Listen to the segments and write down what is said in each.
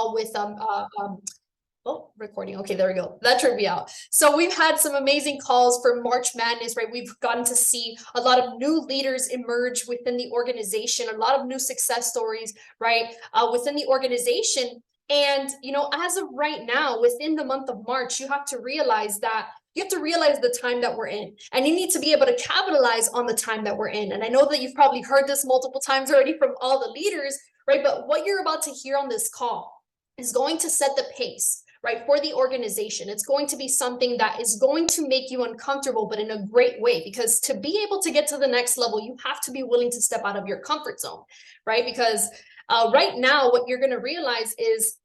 with oh, recording. Okay, there we go. That tripped me out. So we've had some amazing calls for March Madness, right? We've gotten to see a lot of new leaders emerge within the organization, a lot of new success stories, right, within the organization. And, as of right now, within the month of March, you have to realize the time that we're in, and you need to be able to capitalize on the time that we're in. And I know that you've probably heard this multiple times already from all the leaders, right? But what you're about to hear on this call is going to set the pace, right, for the organization. It's going to be something that is going to make you uncomfortable, but in a great way, because to be able to get to the next level, you have to be willing to step out of your comfort zone, right? Because right now, what you're going to realize is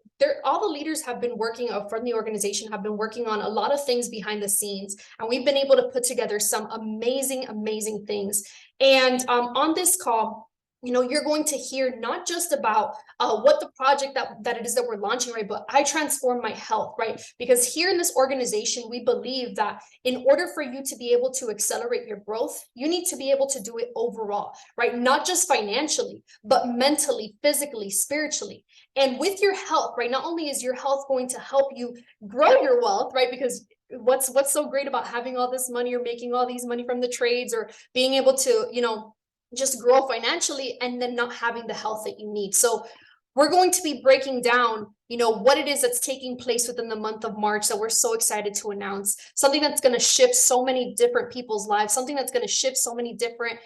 all the leaders have been working from the organization have been working on a lot of things behind the scenes, and we've been able to put together some amazing things. And on this call, you're going to hear not just about what the project that it is that we're launching, right? But I transform my health, right? Because here in this organization, we believe that in order for you to be able to accelerate your growth, you need to be able to do it overall, right? Not just financially, but mentally, physically, spiritually. And with your health, right? Not only is your health going to help you grow your wealth, right? Because what's so great about having all this money or making all these money from the trades or being able to, just grow financially and then not having the health that you need. So we're going to be breaking down, what it is that's taking place within the month of March that we're so excited to announce, something that's going to shift so many different people's lives, something that's going to shift so many different,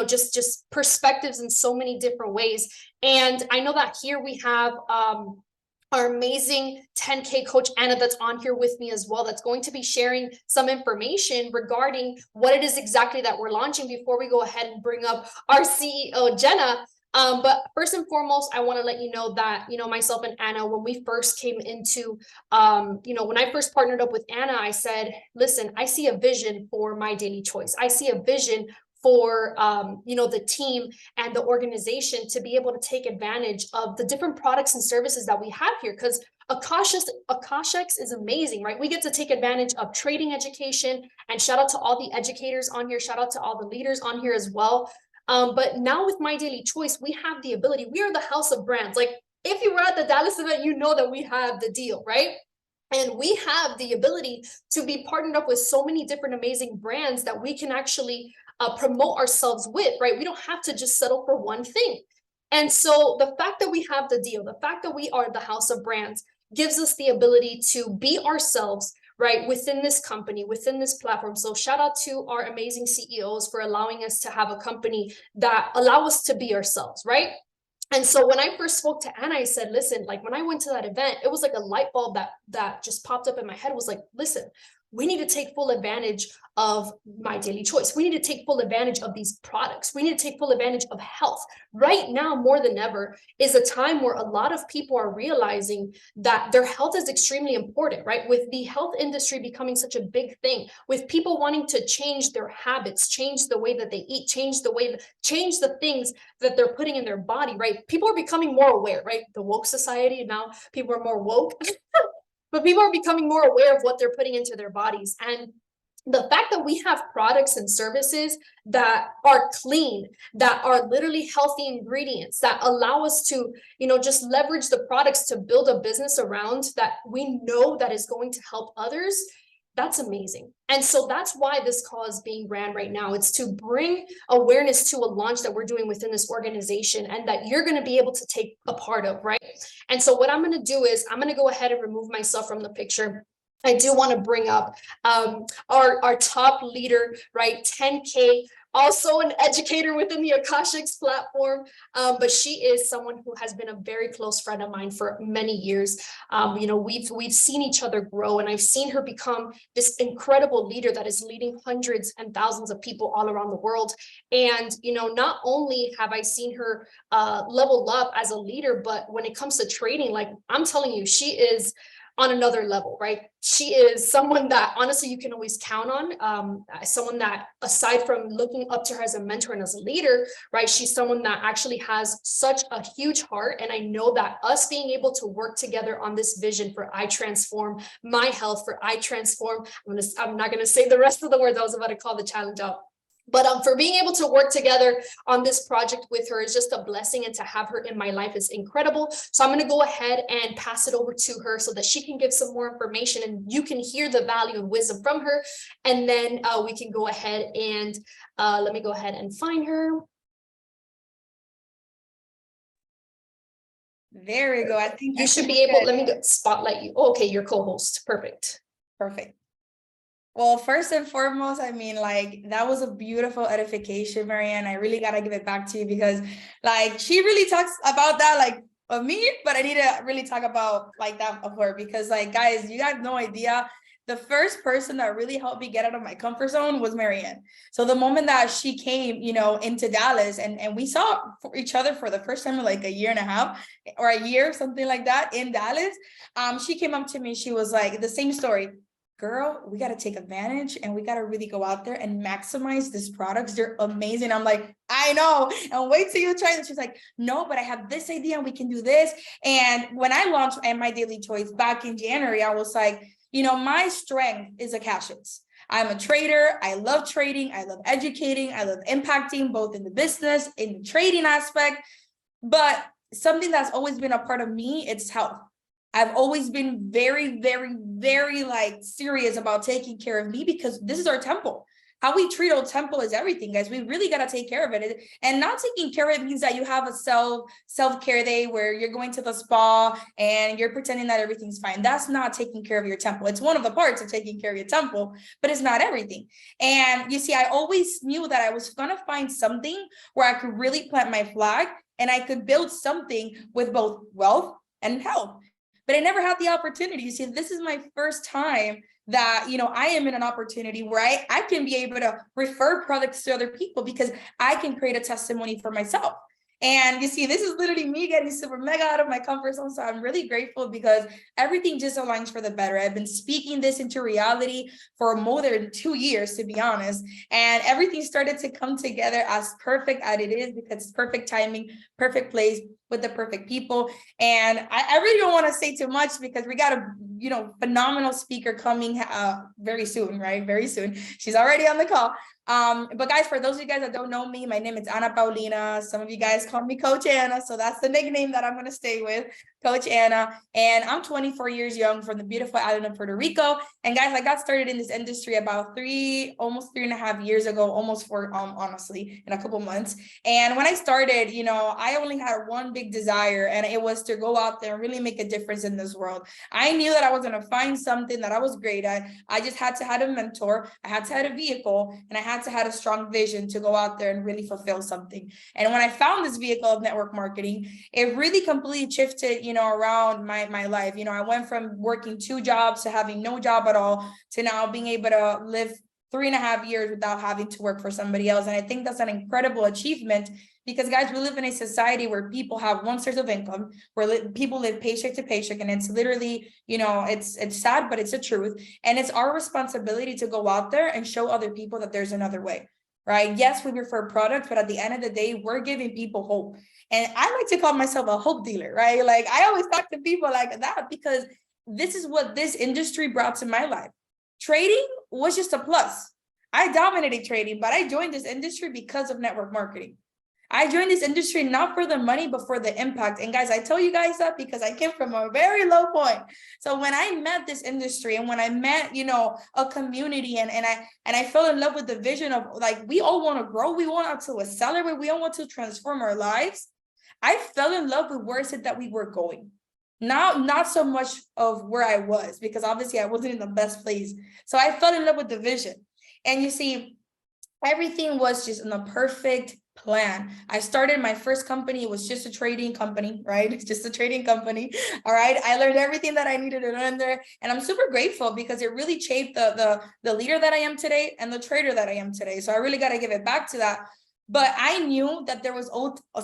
just perspectives in so many different ways. And I know that here we have, our amazing 10K coach, Anna, that's on here with me as well, that's going to be sharing some information regarding what it is exactly that we're launching before we go ahead and bring up our CEO, Jenna. But first and foremost, I want to let you know that, myself and Anna, when we first came into, when I first partnered up with Anna, I said, listen, I see a vision for My Daily Choice. I see a vision for the team and the organization to be able to take advantage of the different products and services that we have here, because Akashex is amazing, right? We get to take advantage of trading education, and shout out to all the educators on here, shout out to all the leaders on here as well. But now with My Daily Choice, we have the ability, we are the house of brands. Like, if you were at the Dallas event, you know that we have the deal, right? And we have the ability to be partnered up with so many different amazing brands that we can actually promote ourselves with, right? We don't have to just settle for one thing. And so the fact that we have the deal, the fact that we are the house of brands, gives us the ability to be ourselves, right, within this company, within this platform. So shout out to our amazing CEOs for allowing us to have a company that allow us to be ourselves, right? And so when I first spoke to Anna, I said, listen, like when I went to that event, it was like a light bulb that just popped up in my head. It was like, listen, we need to take full advantage of My Daily Choice. We need to take full advantage of these products. We need to take full advantage of health. Right now, more than ever, is a time where a lot of people are realizing that their health is extremely important, right? With the health industry becoming such a big thing, with people wanting to change their habits, change the way that they eat, change the things that they're putting in their body, right? People are becoming more aware, right? The woke society, now people are more woke. But people are becoming more aware of what they're putting into their bodies. And the fact that we have products and services that are clean, that are literally healthy ingredients, that allow us to, just leverage the products to build a business around that we know that is going to help others, that's amazing. And so that's why this call is being ran right now. It's to bring awareness to a launch that we're doing within this organization and that you're going to be able to take a part of, right? And so what I'm going to do is I'm going to go ahead and remove myself from the picture. I do want to bring up our top leader, right? 10K, also an educator within the Akashics platform, but she is someone who has been a very close friend of mine for many years. We've seen each other grow, and I've seen her become this incredible leader that is leading hundreds and thousands of people all around the world. And not only have I seen her level up as a leader, but when it comes to trading, like I'm telling you, she is on another level, right? She is someone that honestly you can always count on, someone that, aside from looking up to her as a mentor and as a leader, right, she's someone that actually has such a huge heart. And I know that us being able to work together on this vision for iTransform, my health, for iTransform, I'm not going to say the rest of the words I was about to call the challenge out. But for being able to work together on this project with her is just a blessing, and to have her in my life is incredible. So I'm going to go ahead and pass it over to her so that she can give some more information and you can hear the value and wisdom from her. And then we can go ahead and let me go ahead and find her. There we go. I think you should be able, let me spotlight you. Oh, okay, your co-host. Perfect. Perfect. Well, first and foremost, I mean, like, that was a beautiful edification, Marianne. I really got to give it back to you because, like, she really talks about that, like, of me, but I need to really talk about, like, that of her because, like, guys, you have no idea. The first person that really helped me get out of my comfort zone was Marianne. So the moment that she came, you know, into Dallas and we saw each other for the first time in like a year and a half or a year, something like that in Dallas, she came up to me. She was like, the same story. Girl, we got to take advantage and we got to really go out there and maximize these products. They're amazing. I'm like, I know. And wait till you try them. She's like, no, but I have this idea and we can do this. And when I launched My Daily Choice back in January, I was like, you know, my strength is a cashless. I'm a trader. I love trading. I love educating. I love impacting both in the business, in the trading aspect. But something that's always been a part of me, it's health. I've always been very, very, very like serious about taking care of me because this is our temple. How we treat our temple is everything, guys. We really got to take care of it. And not taking care of it means that you have a self-care day where you're going to the spa and you're pretending that everything's fine. That's not taking care of your temple. It's one of the parts of taking care of your temple, but it's not everything. And you see, I always knew that I was going to find something where I could really plant my flag and I could build something with both wealth and health. But I never had the opportunity. You see, this is my first time that, you know, I am in an opportunity where I can be able to refer products to other people because I can create a testimony for myself. And you see, this is literally me getting super mega out of my comfort zone. So I'm really grateful because everything just aligns for the better. I've been speaking this into reality for more than 2 years, to be honest. And everything started to come together as perfect as it is because it's perfect timing, perfect place with the perfect people. And I really don't want to say too much because we got a, you know, phenomenal speaker coming very soon, right? Very soon. She's already on the call. But guys, for those of you guys that don't know me, my name is Ana Paulina. Some of you guys call me Coach Anna. So that's the nickname that I'm going to stay with, Coach Anna. And I'm 24 years young from the beautiful island of Puerto Rico. And guys, I got started in this industry about almost 3.5 years ago, almost 4, honestly, in a couple months. And when I started, you know, I only had one big desire, and it was to go out there and really make a difference in this world. I knew that I was going to find something that I was great at. I just had to have a mentor. I had to have a vehicle, and I had to have a strong vision to go out there and really fulfill something. And when I found this vehicle of network marketing, it really completely shifted, you know, around my life. You know, I went from working 2 jobs to having no job at all to now being able to live 3.5 years without having to work for somebody else. And I think that's an incredible achievement because, guys, we live in a society where people have one source of income, where people live paycheck to paycheck. And it's literally, you know, it's sad, but it's the truth. And it's our responsibility to go out there and show other people that there's another way, right? Yes, we refer products, but at the end of the day, we're giving people hope. And I like to call myself a hope dealer, right? Like, I always talk to people like that because this is what this industry brought to my life. Trading was just a plus. I dominated trading, but I joined this industry because of network marketing. I joined this industry not for the money, but for the impact. And guys, I tell you guys that because I came from a very low point. So when I met this industry and when I met, you know, a community and I fell in love with the vision of like, we all want to grow. We want to accelerate. We all want to transform our lives. I fell in love with where is it that we were going. Not so much of where I was, because obviously I wasn't in the best place. So I fell in love with the vision. And you see, everything was just in a perfect plan. I started my first company. It was just a trading company, right? It's just a trading company. All right. I learned everything that I needed to learn there. And I'm super grateful because it really shaped the leader that I am today and the trader that I am today. So I really got to give it back to that. But I knew that there was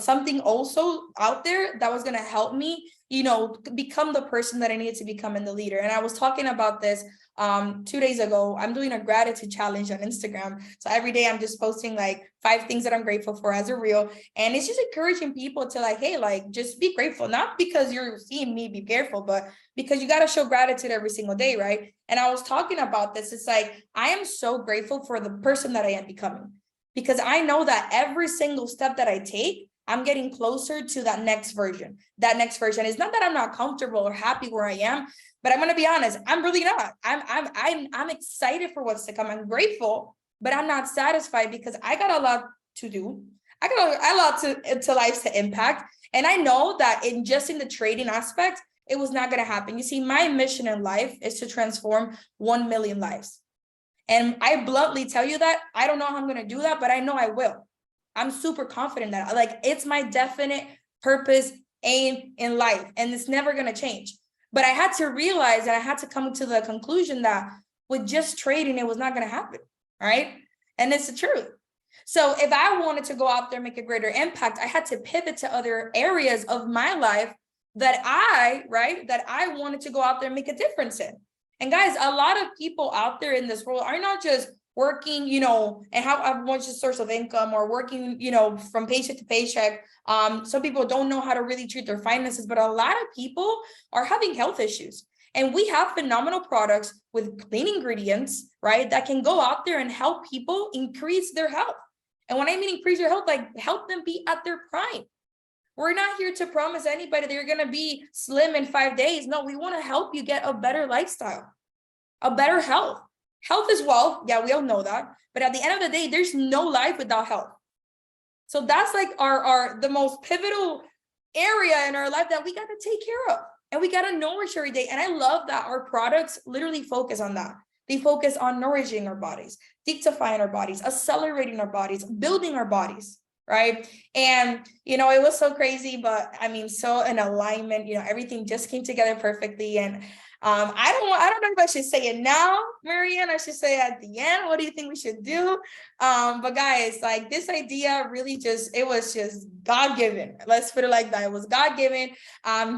something also out there that was going to help me, you know, become the person that I needed to become in the leader. And I was talking about this 2 days ago. I'm doing a gratitude challenge on Instagram. So every day I'm just posting like 5 things that I'm grateful for as a reel. And it's just encouraging people to like, hey, like, just be grateful, not because you're seeing me be careful, but because you got to show gratitude every single day, right? And I was talking about this. It's like, I am so grateful for the person that I am becoming. because I know that every single step that I take, I'm getting closer to that next version. That next version. It's not that I'm not comfortable or happy where I am, but I'm gonna be honest, I'm really not. I'm excited for what's to come. I'm grateful, but I'm not satisfied because I got a lot to do. I got a lot to lives to impact. And I know that in the trading aspect, it was not going to happen. You see, my mission in life is to transform 1 million lives. And I bluntly tell you that I don't know how I'm going to do that, but I know I will. I'm super confident that like it's my definite purpose, aim in life, and it's never going to change. But I had to realize that I had to come to the conclusion that with just trading, it was not going to happen. Right. And it's the truth. So if I wanted to go out there and make a greater impact, I had to pivot to other areas of my life that I wanted to go out there and make a difference in. And guys, a lot of people out there in this world are not just working, you know, and have one source of income or working, you know, from paycheck to paycheck. Some people don't know how to really treat their finances, but a lot of people are having health issues. And we have phenomenal products with clean ingredients, right, that can go out there and help people increase their health. And when I mean increase your health, like help them be at their prime. We're not here to promise anybody they're going to be slim in 5 days. No, we want to help you get a better lifestyle, a better health. Health is wealth. Yeah, we all know that. But at the end of the day, there's no life without health. So that's like the most pivotal area in our life that we got to take care of. And we got to nourish every day. And I love that our products literally focus on that. They focus on nourishing our bodies, detoxifying our bodies, accelerating our bodies, building our bodies, right? And, you know, it was so crazy, but I mean, so in alignment, you know, everything just came together perfectly. And I don't know if I should say it now, Marianne. I should say it at the end. What do you think we should do? But guys, like this idea really it was just God-given. Let's put it like that. It was God-given,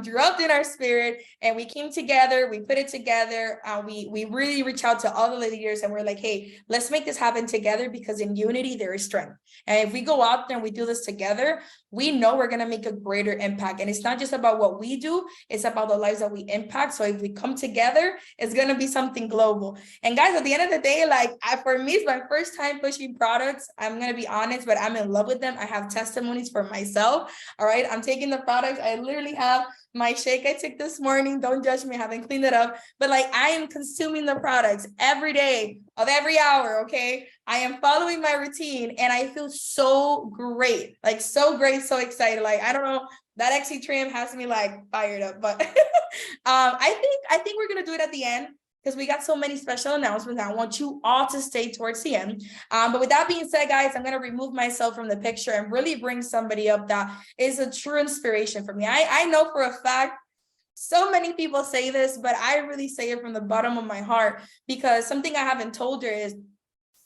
dropped in our spirit, and we came together, we put it together. We really reached out to all the leaders and we're like, hey, let's make this happen together because in unity, there is strength. And if we go out there and we do this together, we know we're going to make a greater impact. And it's not just about what we do, it's about the lives that we impact. So if we come together, it's going to be something global. And guys, at the end of the day, like for me, it's my first time pushing products. I'm going to be honest, but I'm in love with them. I have testimonies for myself. All right. I'm taking the products. I literally have my shake I took this morning. Don't judge me. I haven't cleaned it up, but like I am consuming the products every day of every hour. Okay. I am following my routine and I feel so great, like so great, so excited. Like, I don't know, that XC trim has me like fired up, but I think we're going to do it at the end because we got so many special announcements. I want you all to stay towards the end. But with that being said, guys, I'm going to remove myself from the picture and really bring somebody up that is a true inspiration for me. I know for a fact, so many people say this, but I really say it from the bottom of my heart because something I haven't told her is,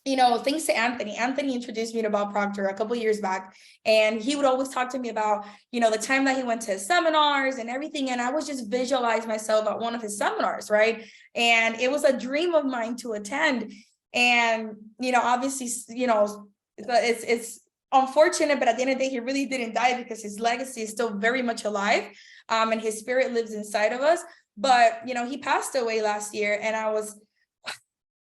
you know, thanks to Anthony. Anthony introduced me to Bob Proctor a couple of years back, and he would always talk to me about, you know, the time that he went to his seminars and everything. And I was just visualize myself at one of his seminars, right? And it was a dream of mine to attend. And, you know, obviously, you know, it's unfortunate, but at the end of the day, he really didn't die because his legacy is still very much alive. And his spirit lives inside of us. But, you know, he passed away last year, and I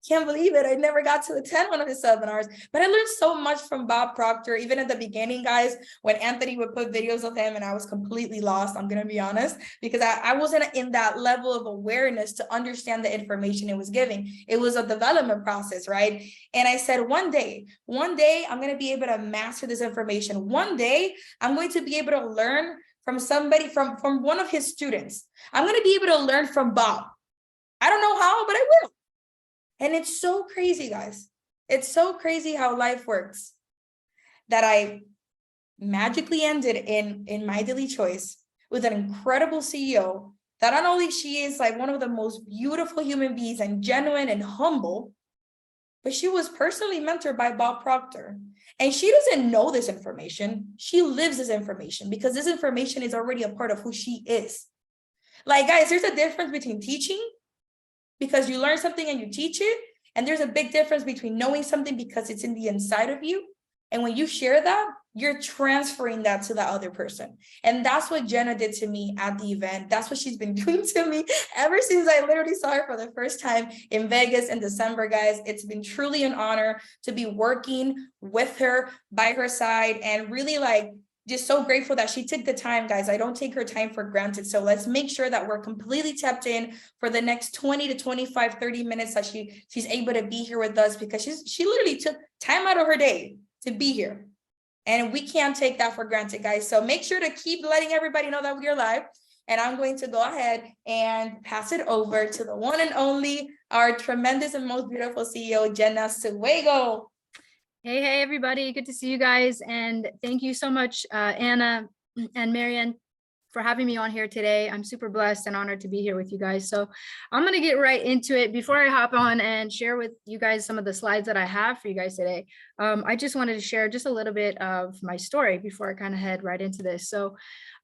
can't believe it. I never got to attend one of his seminars, but I learned so much from Bob Proctor, even at the beginning, guys, when Anthony would put videos of him and I was completely lost. I'm going to be honest, because I wasn't in that level of awareness to understand the information it was giving. It was a development process, right? And I said, one day, I'm going to be able to master this information. One day I'm going to be able to learn from somebody, from one of his students. I'm going to be able to learn from Bob. I don't know how, but I will. And it's so crazy, guys. It's so crazy how life works that I magically ended in my daily choice with an incredible CEO that not only she is like one of the most beautiful human beings and genuine and humble, but she was personally mentored by Bob Proctor. And she doesn't know this information. She lives this information because this information is already a part of who she is. Like, guys, there's a difference between teaching because you learn something and you teach it. And there's a big difference between knowing something because it's in the inside of you. And when you share that, you're transferring that to the other person. And that's what Jenna did to me at the event. That's what she's been doing to me ever since I literally saw her for the first time in Vegas in December, guys. It's been truly an honor to be working with her, by her side, and really like just so grateful that she took the time, guys. I don't take her time for granted. So let's make sure that we're completely tapped in for the next 20 to 25, 30 minutes that she's able to be here with us, because she literally took time out of her day to be here. And we can't take that for granted, guys. So make sure to keep letting everybody know that we are live. And I'm going to go ahead and pass it over to the one and only, our tremendous and most beautiful CEO, Jenna Suego. Hey, everybody. Good to see you guys. And thank you so much, Anna and Marianne, for having me on here today. I'm super blessed and honored to be here with you guys. So I'm going to get right into it. Before I hop on and share with you guys some of the slides that I have for you guys today, I just wanted to share just a little bit of my story before I kind of head right into this. So,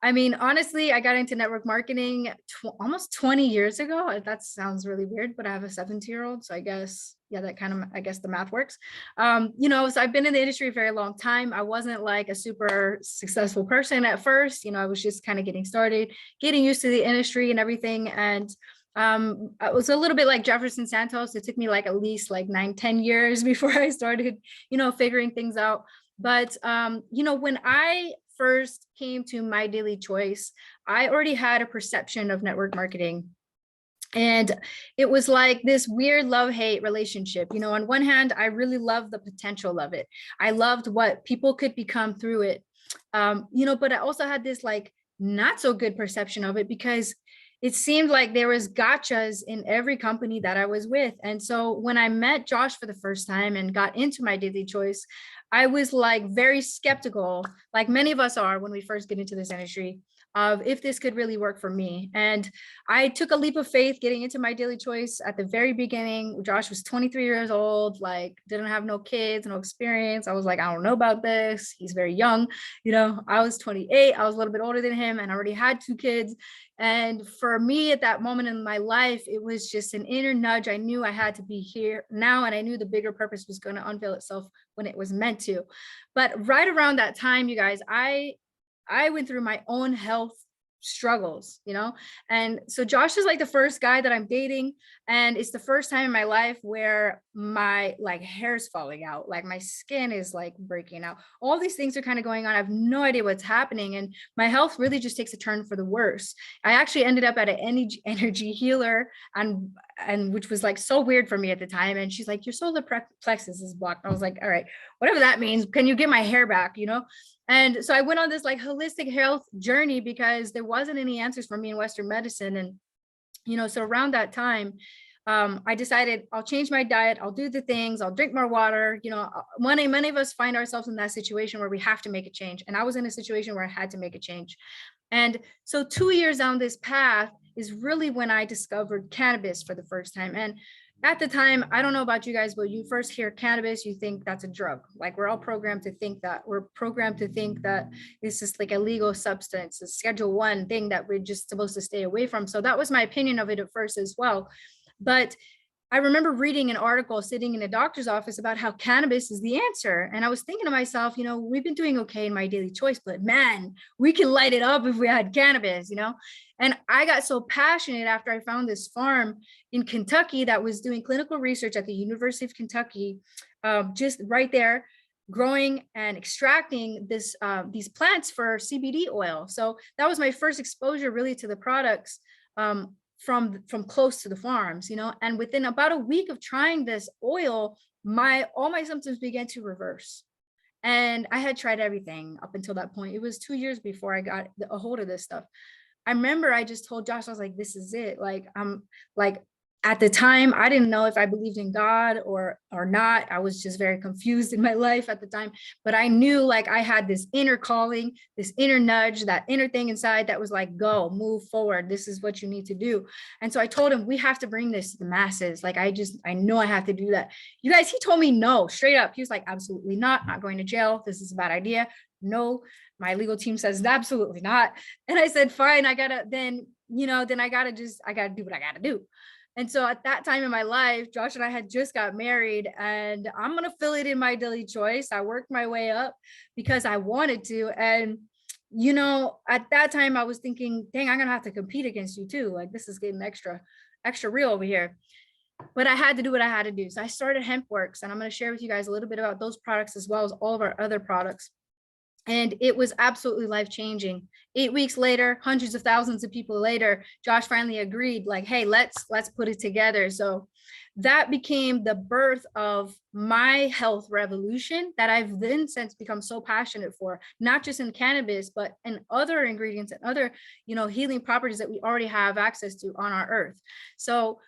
I mean, honestly, I got into network marketing almost 20 years ago. That sounds really weird, but I have a 17-year-old. So I guess, yeah, that kind of, I guess the math works. So I've been in the industry a very long time. I wasn't like a super successful person at first. I was just kind of getting started, getting used to the industry and everything. And I was a little bit like Jefferson Santos. It took me like at least like 9-10 years before I started, figuring things out. But, when I first came to My Daily Choice, I already had a perception of network marketing. And it was like this weird love-hate relationship. On one hand, I really loved the potential of it. I loved what people could become through it. But I also had this like not so good perception of it, because it seemed like there was gotchas in every company that I was with. And so when I met Josh for the first time and got into My Daily Choice, I was like very skeptical, like many of us are when we first get into this industry, of if this could really work for me. And I took a leap of faith getting into My Daily Choice at the very beginning. Josh was 23 years old, like didn't have no kids, no experience. I was like, I don't know about this. He's very young. I was 28. I was a little bit older than him and I already had 2 kids. And for me at that moment in my life, it was just an inner nudge. I knew I had to be here now. And I knew the bigger purpose was going to unveil itself when it was meant to. But right around that time, you guys, I went through my own health struggles, and so Josh is like the first guy that I'm dating, and it's the first time in my life where my like hair's falling out, like my skin is like breaking out. All these things are kind of going on. I have no idea what's happening, and my health really just takes a turn for the worse. I actually ended up at an energy healer, and which was like so weird for me at the time. And she's like, your solar plexus is blocked. I was like, all right, whatever that means. Can you get my hair back? And so I went on this like holistic health journey because there wasn't any answers for me in Western medicine. And, so around that time, I decided I'll change my diet. I'll do the things, I'll drink more water. Many of us find ourselves in that situation where we have to make a change. And I was in a situation where I had to make a change. And so 2 years down this path is really when I discovered cannabis for the first time. And at the time, I don't know about you guys, but you first hear cannabis, you think that's a drug. Like we're all programmed to think that. We're programmed to think that this is like a legal substance, a Schedule 1 thing that we're just supposed to stay away from. So that was my opinion of it at first as well. But I remember reading an article sitting in a doctor's office about how cannabis is the answer. And I was thinking to myself, we've been doing okay in My Daily Choice, but man, we can light it up if we had cannabis, And I got so passionate after I found this farm in Kentucky that was doing clinical research at the University of Kentucky, just right there, growing and extracting these plants for CBD oil. So that was my first exposure really to the products from close to the farms, and within about a week of trying this oil, all my symptoms began to reverse. And I had tried everything up until that point. It was 2 years before I got a hold of this stuff. I remember I just told Josh, I was like, this is it. Like, I'm like, at the time, I didn't know if I believed in God or not. I was just very confused in my life at the time, but I knew like I had this inner calling, this inner nudge, that inner thing inside that was like, go, move forward. This is what you need to do. And so I told him, we have to bring this to the masses. Like, I know I have to do that. You guys, he told me no, straight up. He was like, absolutely not going to jail. This is a bad idea. No, my legal team says absolutely not. And I said, fine, I gotta do what I gotta do. And so at that time in my life, Josh and I had just got married, and I'm going to fill it in my daily choice. I worked my way up because I wanted to. And, you know, at that time I was thinking, dang, I'm going to have to compete against you too. Like, this is getting extra real over here. But I had to do what I had to do. So I started HempWorks, and I'm going to share with you guys a little bit about those products as well as all of our other products. And it was absolutely life-changing. 8 weeks later, hundreds of thousands of people later, Josh finally agreed, like, hey, let's put it together. So that became the birth of my health revolution that I've then since become so passionate for, not just in cannabis, but in other ingredients and other, you know, healing properties that we already have access to on our earth. So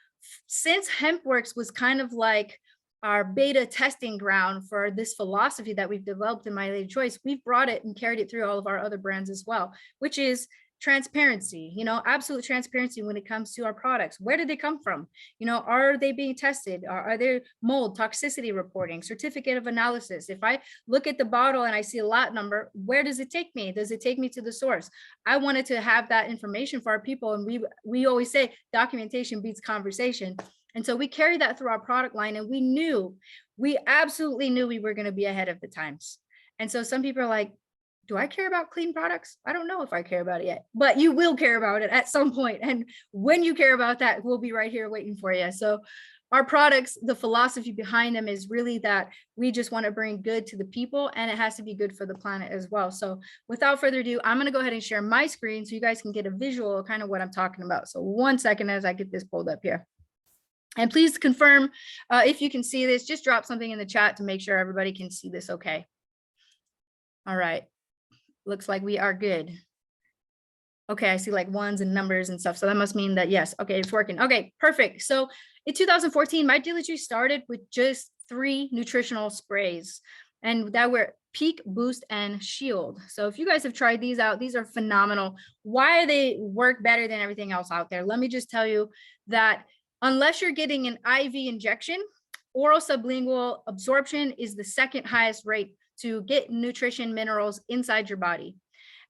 since HempWorks was kind of like our beta testing ground for this philosophy that we've developed in My Lady Choice, we've brought it and carried it through all of our other brands as well, which is transparency, you know, absolute transparency when it comes to our products. Where did they come from? You know, are they being tested? Are there mold toxicity reporting, certificate of analysis? If I look at the bottle and I see a lot number, where does it take me? Does it take me to the source? I wanted to have that information for our people. And we always say documentation beats conversation. And so we carried that through our product line, and we absolutely knew we were going to be ahead of the times. And so some people are like, do I care about clean products? I don't know if I care about it yet, but you will care about it at some point. And when you care about that, we'll be right here waiting for you. So our products, the philosophy behind them is really that we just want to bring good to the people, and it has to be good for the planet as well. So without further ado, I'm going to go ahead and share my screen so you guys can get a visual of kind of what I'm talking about. So 1 second as I get this pulled up here. And please confirm if you can see this, just drop something in the chat to make sure everybody can see this okay. All right, looks like we are good. Okay, I see like ones and numbers and stuff. So that must mean that, yes, okay, it's working. Okay, perfect. So in 2014, my daily juice started with just 3 nutritional sprays, and that were Peak, Boost, and Shield. So if you guys have tried these out, these are phenomenal. Why they work better than everything else out there? Let me just tell you that unless you're getting an IV injection, oral sublingual absorption is the second highest rate to get nutrition minerals inside your body.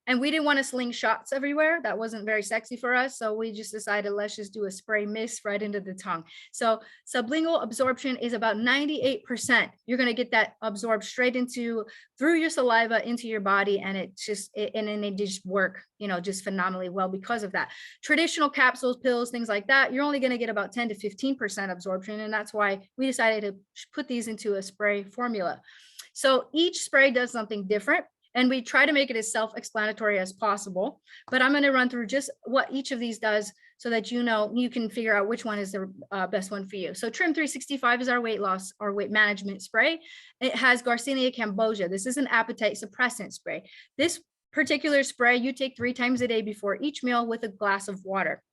And we didn't want to sling shots everywhere. That wasn't very sexy for us. So we just decided, let's just do a spray mist right into the tongue. So sublingual absorption is about 98%. You're going to get that absorbed straight through your saliva into your body. And it just work, you know, just phenomenally well because of that. Traditional capsules, pills, things like that, you're only going to get about 10 to 15% absorption. And that's why we decided to put these into a spray formula. So each spray does something different, and we try to make it as self-explanatory as possible, but I'm going to run through just what each of these does so that you know, you can figure out which one is the best one for you. So Trim 365 is our weight loss or weight management spray. It has Garcinia cambogia. This is an appetite suppressant spray. This particular spray you take 3 times a day before each meal with a glass of water.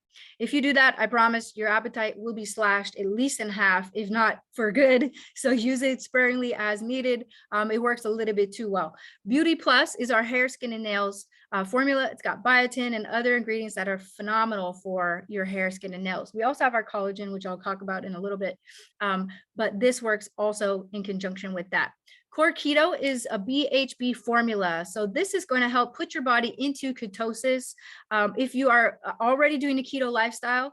If you do that, I promise your appetite will be slashed at least in half, if not for good. So use it sparingly as needed. It works a little bit too well. Beauty Plus is our hair, skin, and nails formula. It's got biotin and other ingredients that are phenomenal for your hair, skin, and nails. We also have our collagen, which I'll talk about in a little bit. But this works also in conjunction with that. Core Keto is a BHB formula. So this is going to help put your body into ketosis. If you are already doing a keto lifestyle,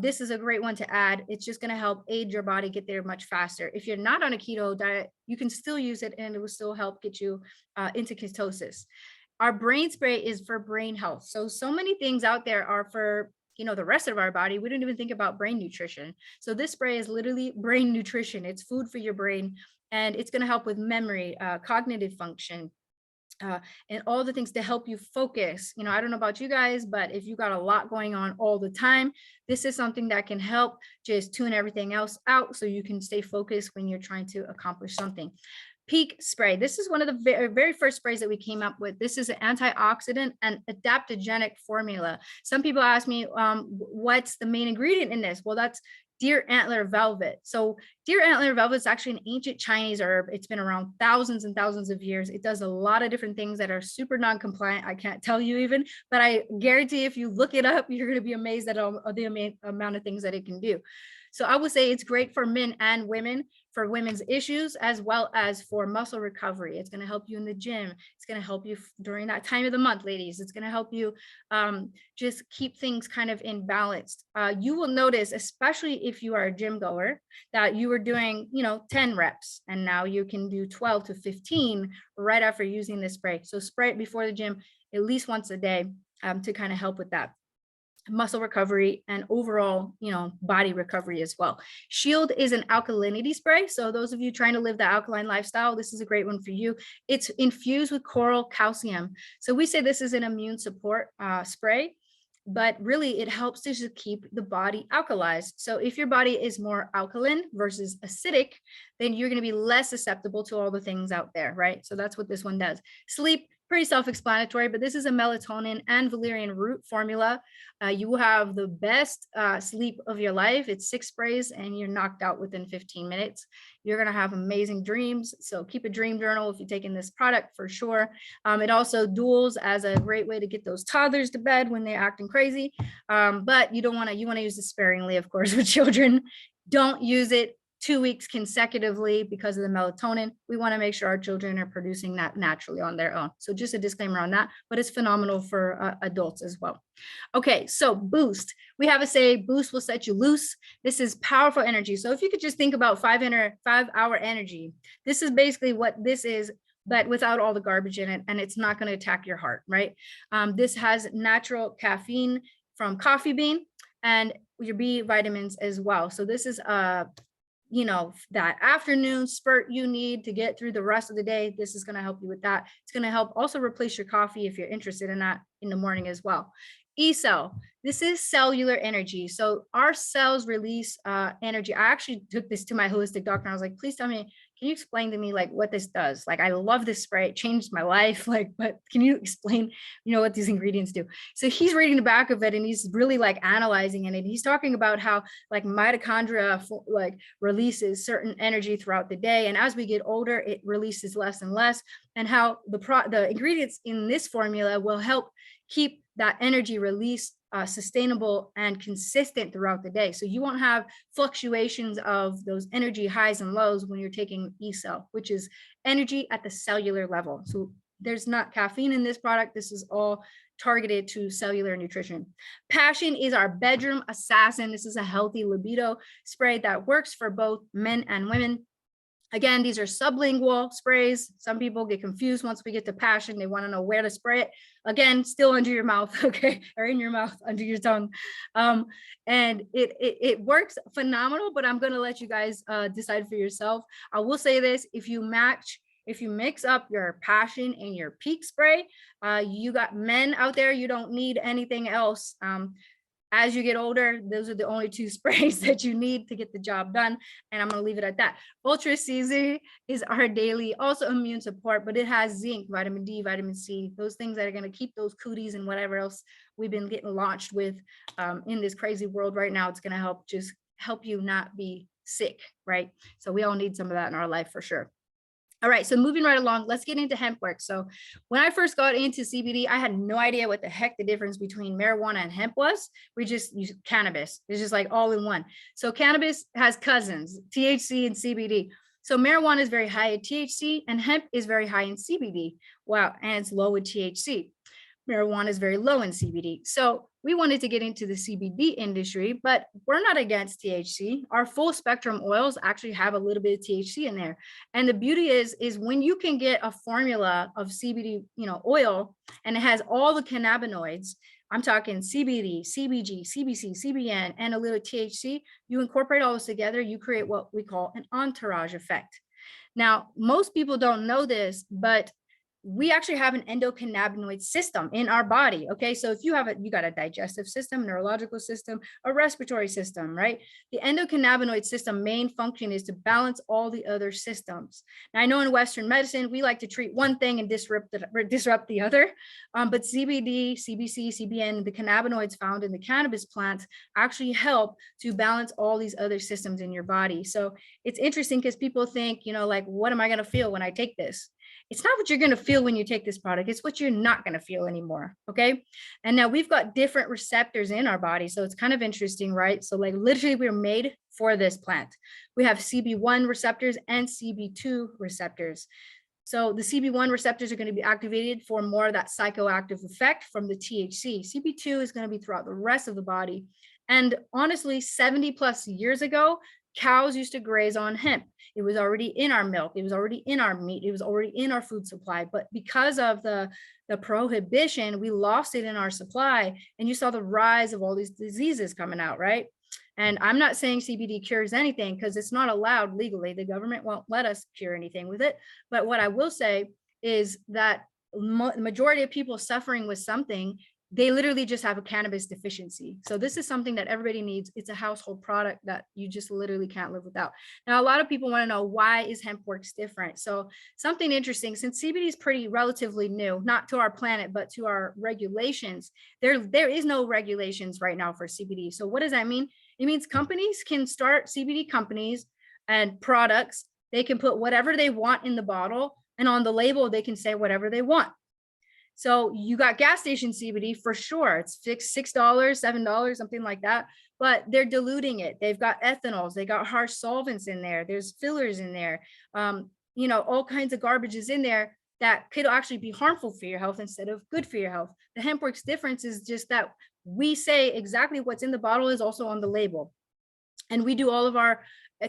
this is a great one to add. It's just going to help aid your body get there much faster. If you're not on a keto diet, you can still use it and it will still help get you into ketosis. Our brain spray is for brain health. So many things out there are for, you know, the rest of our body. We don't even think about brain nutrition. So this spray is literally brain nutrition. It's food for your brain. And it's going to help with memory, cognitive function, and all the things to help you focus. You know, I don't know about you guys, but if you got a lot going on all the time, this is something that can help just tune everything else out so you can stay focused when you're trying to accomplish something. Peak spray. This is one of the very first sprays that we came up with. This is an antioxidant and adaptogenic formula. Some people ask me, what's the main ingredient in this? Well, that's deer antler velvet. So Deer antler velvet is actually an ancient Chinese herb. It's been around thousands and thousands of years. It does a lot of different things that are super non-compliant. I can't tell you even, but I guarantee if you look it up, you're going to be amazed at the amount of things that it can do. So I would say it's great for men and women, for women's issues, as well as for muscle recovery. It's going to help you in the gym. It's going to help you during that time of the month, ladies. It's going to help you just keep things kind of in balance. You will notice, especially if you are a gym goer, that you were doing, 10 reps, and now you can do 12 to 15 right after using this spray. So spray it before the gym at least once a day to kind of help with that muscle recovery and overall, body recovery as well. Shield is an alkalinity spray. So those of you trying to live the alkaline lifestyle, this is a great one for you. It's infused with coral calcium. So we say this is an immune support spray, but really it helps to just keep the body alkalized. So if your body is more alkaline versus acidic, then you're going to be less susceptible to all the things out there, right? So that's what this one does. Sleep, pretty self-explanatory, but this is a melatonin and valerian root formula. You will have the best sleep of your life. It's 6 sprays and you're knocked out within 15 minutes. You're going to have amazing dreams. So keep a dream journal if you're taking this product for sure. It also duals as a great way to get those toddlers to bed when they're acting crazy. But you want to use this sparingly, of course, with children. Don't use it 2 weeks consecutively because of the melatonin. We want to make sure our children are producing that naturally on their own. So just a disclaimer on that, but it's phenomenal for adults as well. Okay, so boost. We have a say, boost will set you loose. This is powerful energy. So if you could just think about 5-hour energy, this is basically what this is, but without all the garbage in it, and it's not going to attack your heart, right? This has natural caffeine from coffee bean and your B vitamins as well. So this is that afternoon spurt you need to get through the rest of the day. This is going to help you with that. It's going to help also replace your coffee if you're interested in that in the morning as well. E-cell, this is cellular energy. So our cells release energy. I actually took this to my holistic doctor and I was like, please tell me, can you explain to me like what this does? Like, I love this spray. It changed my life. Like, but can you explain, what these ingredients do? So he's reading the back of it and he's really like analyzing it. And he's talking about how like mitochondria releases certain energy throughout the day. And as we get older, it releases less and less, and how the ingredients in this formula will help keep that energy release sustainable and consistent throughout the day. So you won't have fluctuations of those energy highs and lows when you're taking E-cell, which is energy at the cellular level. So there's not caffeine in this product. This is all targeted to cellular nutrition. Passion is our bedroom assassin. This is a healthy libido spray that works for both men and women. Again, these are sublingual sprays. Some people get confused once we get to passion. They want to know where to spray it. Again, still under your mouth, okay, or in your mouth, under your tongue. And it works phenomenal, but I'm going to let you guys decide for yourself. I will say this, if you mix up your passion and your peak spray, you got men out there, you don't need anything else. As you get older, those are the only 2 sprays that you need to get the job done. And I'm going to leave it at that. Ultra CZ is our daily, also immune support, but it has zinc, vitamin D, vitamin C, those things that are going to keep those cooties and whatever else we've been getting launched with in this crazy world right now. It's going to help you not be sick, right? So we all need some of that in our life for sure. All right, so moving right along, let's get into hemp work. So when I first got into CBD, I had no idea what the heck the difference between marijuana and hemp was. We just use cannabis. It's just like all in one. So cannabis has cousins, THC and CBD. So marijuana is very high in THC and hemp is very high in CBD. Wow, and it's low in THC. Marijuana is very low in CBD. So we wanted to get into the CBD industry, but we're not against THC. Our full spectrum oils actually have a little bit of THC in there. And the beauty is when you can get a formula of CBD, oil, and it has all the cannabinoids, I'm talking CBD, CBG, CBC, CBN, and a little THC, you incorporate all this together, you create what we call an entourage effect. Now, most people don't know this, but we actually have an endocannabinoid system in our body. Okay, so if you got a digestive system, neurological system, a respiratory system, right? The endocannabinoid system main function is to balance all the other systems. Now, I know in Western medicine, we like to treat one thing and disrupt the other, but CBD, CBC, CBN, the cannabinoids found in the cannabis plants actually help to balance all these other systems in your body. So it's interesting because people think, like, what am I going to feel when I take this? It's not what you're going to feel when you take this product. It's what you're not going to feel anymore. Okay. And now we've got different receptors in our body. So it's kind of interesting, right? So like literally we're made for this plant. We have CB1 receptors and CB2 receptors. So the CB1 receptors are going to be activated for more of that psychoactive effect from the THC. CB2 is going to be throughout the rest of the body. And honestly, 70 plus years ago, cows used to graze on hemp. It was already in our milk. It was already in our meat. It was already in our food supply. But because of the prohibition, we lost it in our supply. And you saw the rise of all these diseases coming out, right? And I'm not saying CBD cures anything because it's not allowed legally. The government won't let us cure anything with it. But what I will say is that the majority of people suffering with something, they literally just have a cannabis deficiency. So this is something that everybody needs. It's a household product that you just literally can't live without. Now, a lot of people want to know, why is HempWorks different? So something interesting, since CBD is pretty relatively new, not to our planet, but to our regulations, there is no regulations right now for CBD. So what does that mean? It means companies can start CBD companies and products. They can put whatever they want in the bottle, and on the label, they can say whatever they want. So you got gas station CBD for sure. It's fixed $6, $7, something like that, but they're diluting it. They've got ethanols, they got harsh solvents in there. There's fillers in there. All kinds of garbage is in there that could actually be harmful for your health instead of good for your health. The HempWorks difference is just that we say exactly what's in the bottle is also on the label. And we do all of our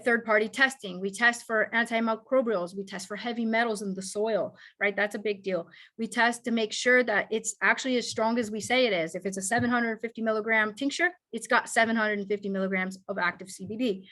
third-party testing. We test for antimicrobials. We test for heavy metals in the soil, right? That's a big deal. We test to make sure that it's actually as strong as we say it is. If it's a 750 milligram tincture, it's got 750 milligrams of active CBD.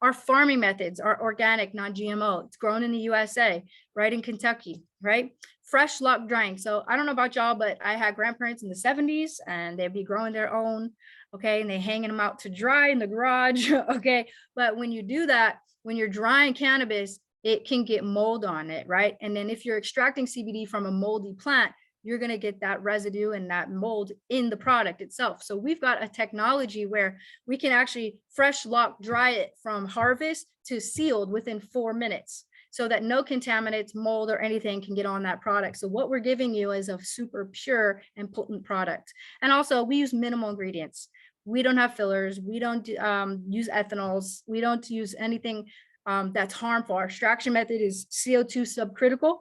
Our farming methods are organic, non-GMO. It's grown in the USA, right in Kentucky, right? Fresh lock drying. So I don't know about y'all, but I had grandparents in the 70s and they'd be growing their own, okay, and they hanging them out to dry in the garage, okay? But when you do that, when you're drying cannabis, it can get mold on it, right? And then if you're extracting CBD from a moldy plant, you're gonna get that residue and that mold in the product itself. So we've got a technology where we can actually fresh lock dry it from harvest to sealed within 4 minutes, so that no contaminants, mold, or anything can get on that product. So what we're giving you is a super pure and potent product. And also we use minimal ingredients. We don't have fillers. We don't use ethanols. We don't use anything that's harmful. Our extraction method is CO2 subcritical.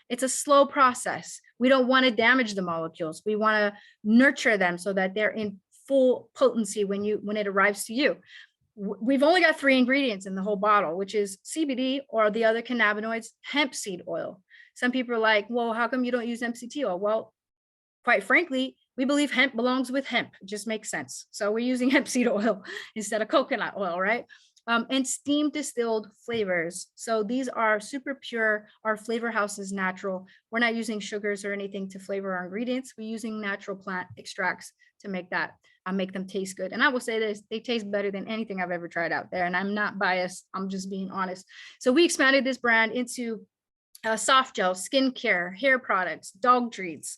It's a slow process. We don't want to damage the molecules. We want to nurture them so that they're in full potency when it arrives to you. We've only got 3 ingredients in the whole bottle, which is CBD or the other cannabinoids, hemp seed oil. Some people are like, well, how come you don't use MCT oil? Well, quite frankly, we believe hemp belongs with hemp. It just makes sense. So we're using hemp seed oil instead of coconut oil, right? And steam distilled flavors. So these are super pure. Our flavor house is natural. We're not using sugars or anything to flavor our ingredients. We're using natural plant extracts to make that. Make them taste good. And I will say this, they taste better than anything I've ever tried out there. And I'm not biased, I'm just being honest. So we expanded this brand into soft gel, skincare, hair products, dog treats.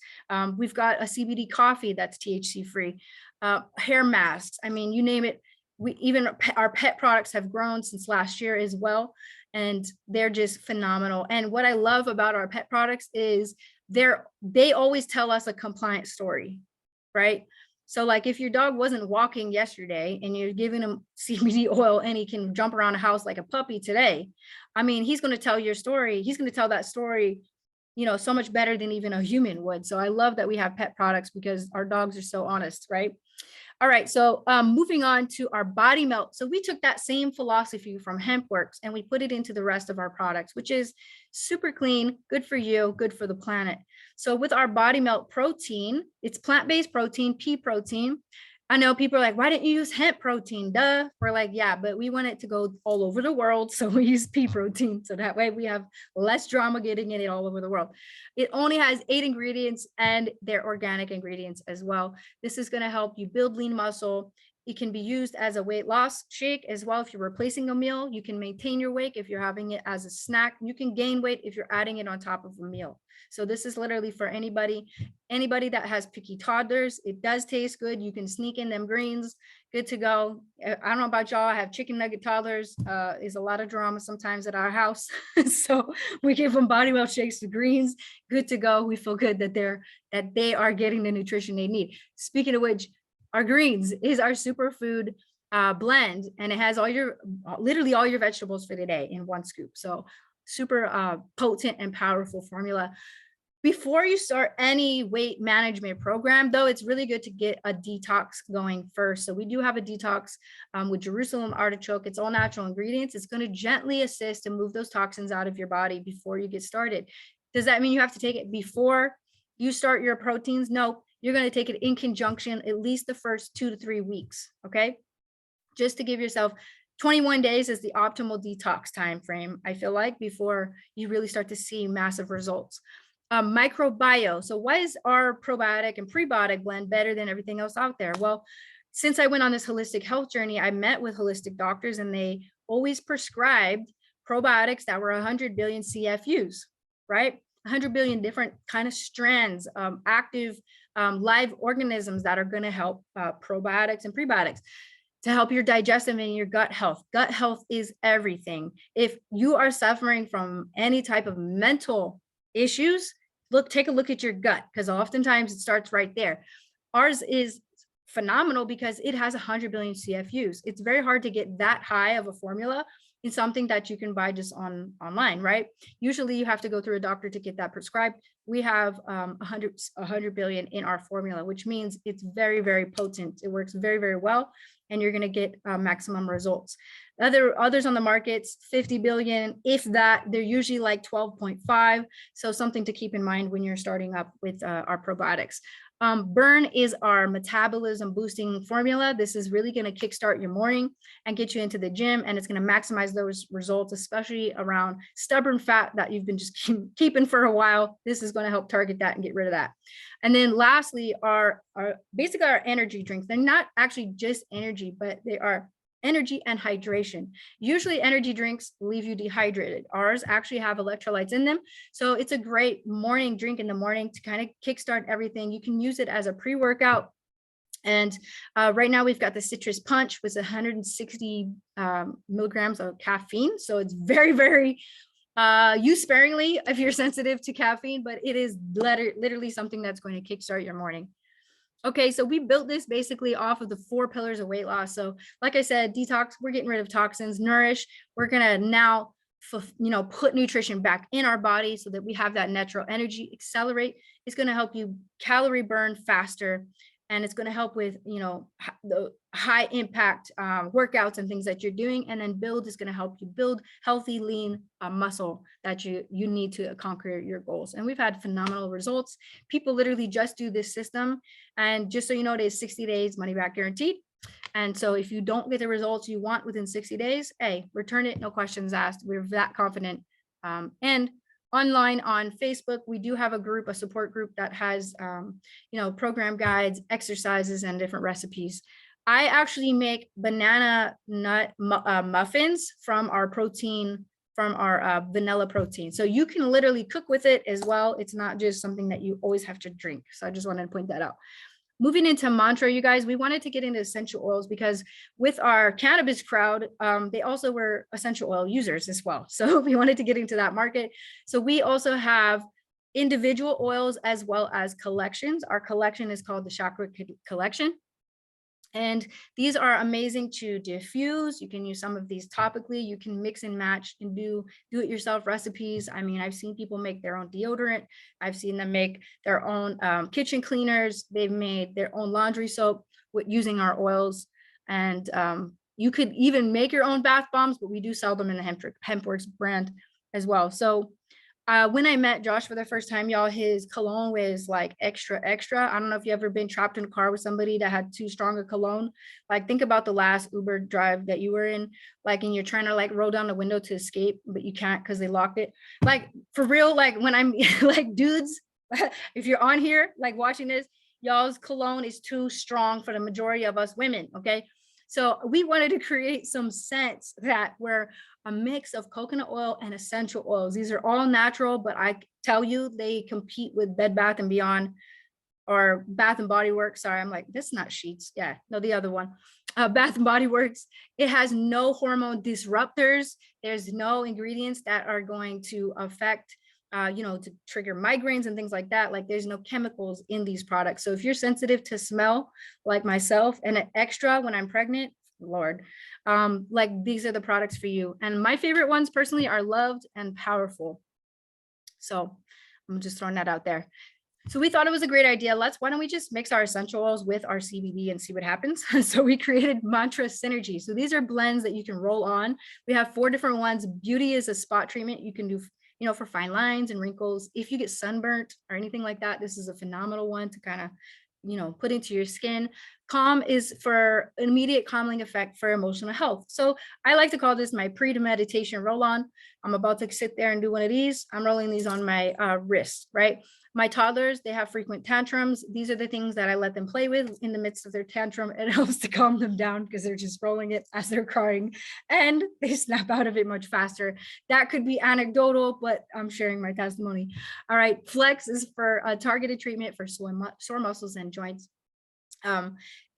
We've got a CBD coffee that's THC free, hair masks. I mean, you name it. Our pet products have grown since last year as well. And they're just phenomenal. And what I love about our pet products is they always tell us a compliant story, right? So like if your dog wasn't walking yesterday and you're giving him CBD oil and he can jump around the house like a puppy today, I mean, he's going to tell your story. He's going to tell that story, so much better than even a human would. So I love that we have pet products because our dogs are so honest, right? All right, so moving on to our body melt. So we took that same philosophy from HempWorks and we put it into the rest of our products, which is super clean, good for you, good for the planet. So with our body melt protein, it's plant-based protein, pea protein. I know people are like, why didn't you use hemp protein? Duh. We're like, yeah, but we want it to go all over the world. So we use pea protein. So that way we have less drama getting it all over the world. It only has 8 ingredients and they're organic ingredients as well. This is going to help you build lean muscle. It can be used as a weight loss shake as well. If you're replacing a meal, you can maintain your weight. If you're having it as a snack, you can gain weight if you're adding it on top of a meal. So this is literally for anybody that has picky toddlers. It does taste good. You can sneak in them greens, good to go. I don't know about y'all. I have chicken nugget toddlers. Is a lot of drama sometimes at our house. So we give them body well shakes to greens, good to go. We feel good that they are getting the nutrition they need. Speaking of which, our greens is our superfood blend, and it has literally all your vegetables for the day in one scoop. So super potent and powerful formula. Before you start any weight management program, though, it's really good to get a detox going first. So we do have a detox with Jerusalem artichoke. It's all natural ingredients. It's going to gently assist and move those toxins out of your body before you get started. Does that mean you have to take it before you start your proteins? No, you're going to take it in conjunction at least the first 2 to 3 weeks. Okay. Just to give yourself 21 days is the optimal detox time frame, I feel like, before you really start to see massive results. Microbio. So why is our probiotic and prebiotic blend better than everything else out there? Well, since I went on this holistic health journey, I met with holistic doctors and they always prescribed probiotics that were 100 billion CFUs, right? 100 billion different kind of strands, active live organisms that are going to help probiotics and prebiotics to help your digestive and your gut health. Gut health is everything. If you are suffering from any type of mental issues, take a look at your gut, because oftentimes it starts right there. Ours is phenomenal because it has 100 billion CFUs. It's very hard to get that high of a formula in something that you can buy just online, right? Usually you have to go through a doctor to get that prescribed. We have 100 billion in our formula, which means it's very, very potent. It works very, very well, and you're going to get maximum results. Others on the markets, 50 billion, if that. They're usually like 12.5. So something to keep in mind when you're starting up with our probiotics. Burn is our metabolism boosting formula. This is really going to kickstart your morning and get you into the gym, and it's going to maximize those results, especially around stubborn fat that you've been just keeping for a while. This is going to help target that and get rid of that. And then lastly, basically our energy drinks. They're not actually just energy, but they are energy and hydration. Usually energy drinks leave you dehydrated. Ours actually have electrolytes in them. So it's a great morning drink in the morning to kind of kickstart everything. You can use it as a pre-workout. And right now we've got the citrus punch with 160 milligrams of caffeine. So it's very, very use sparingly if you're sensitive to caffeine, but it is literally something that's going to kickstart your morning. Okay, so we built this basically off of the 4 pillars of weight loss. So like I said, detox, we're getting rid of toxins. Nourish, we're gonna now put nutrition back in our body so that we have that natural energy. Accelerate is gonna help you calorie burn faster, and it's going to help with the high impact workouts and things that you're doing. And then build is going to help you build healthy, lean muscle that you need to conquer your goals. And we've had phenomenal results. People literally just do this system, and just so you know, it is 60 days money back guaranteed. And so if you don't get the results you want within 60 days, hey, return it, no questions asked. We're that confident. And online on Facebook, we do have a support group that has, program guides, exercises, and different recipes. I actually make banana nut muffins from our vanilla protein. So you can literally cook with it as well. It's not just something that you always have to drink. So I just wanted to point that out. Moving into mantra, you guys, we wanted to get into essential oils because with our cannabis crowd, they also were essential oil users as well. So we wanted to get into that market. So we also have individual oils as well as collections. Our collection is called the Chakra Collection. And these are amazing to diffuse. You can use some of these topically. You can mix and match and do it yourself recipes. I mean, I've seen people make their own deodorant. I've seen them make their own kitchen cleaners. They've made their own laundry soap using our oils. And you could even make your own bath bombs, but we do sell them in the Hempworks brand as well. So When I met Josh for the first time, y'all, his cologne was like extra, extra. I don't know if you ever been trapped in a car with somebody that had too strong a cologne. Like think about the last Uber drive that you were in, like, and you're trying to like roll down the window to escape, but you can't because they locked it. Like for real, like when I'm like dudes, if you're on here, like watching this, y'all's cologne is too strong for the majority of us women, okay? So we wanted to create some scents that were a mix of coconut oil and essential oils. These are all natural, but I tell you, they compete with Bed Bath and Beyond or Bath and Body Works. Sorry, I'm like, this is not Sheets. Yeah, no, the other one. Bath and Body Works. It has no hormone disruptors. There's no ingredients that are going to affect to trigger migraines and things like that. Like there's no chemicals in these products. So if you're sensitive to smell like myself and an extra when I'm pregnant, Lord, like these are the products for you. And my favorite ones personally are Loved and Powerful. So I'm just throwing that out there. So we thought it was a great idea. Why don't we just mix our essential oils with our CBD and see what happens? So we created Mantra Synergy. So these are blends that you can roll on. We have 4 different ones. Beauty is a spot treatment you can do, for fine lines and wrinkles. If you get sunburnt or anything like that, this is a phenomenal one to kind of, put into your skin. Calm is for an immediate calming effect for emotional health. So I like to call this my pre-meditation roll-on. I'm about to sit there and do one of these. I'm rolling these on my wrist, right? My toddlers, they have frequent tantrums. These are the things that I let them play with in the midst of their tantrum. It helps to calm them down because they're just rolling it as they're crying and they snap out of it much faster. That could be anecdotal, but I'm sharing my testimony. All right, Flex is for a targeted treatment for sore muscles and joints.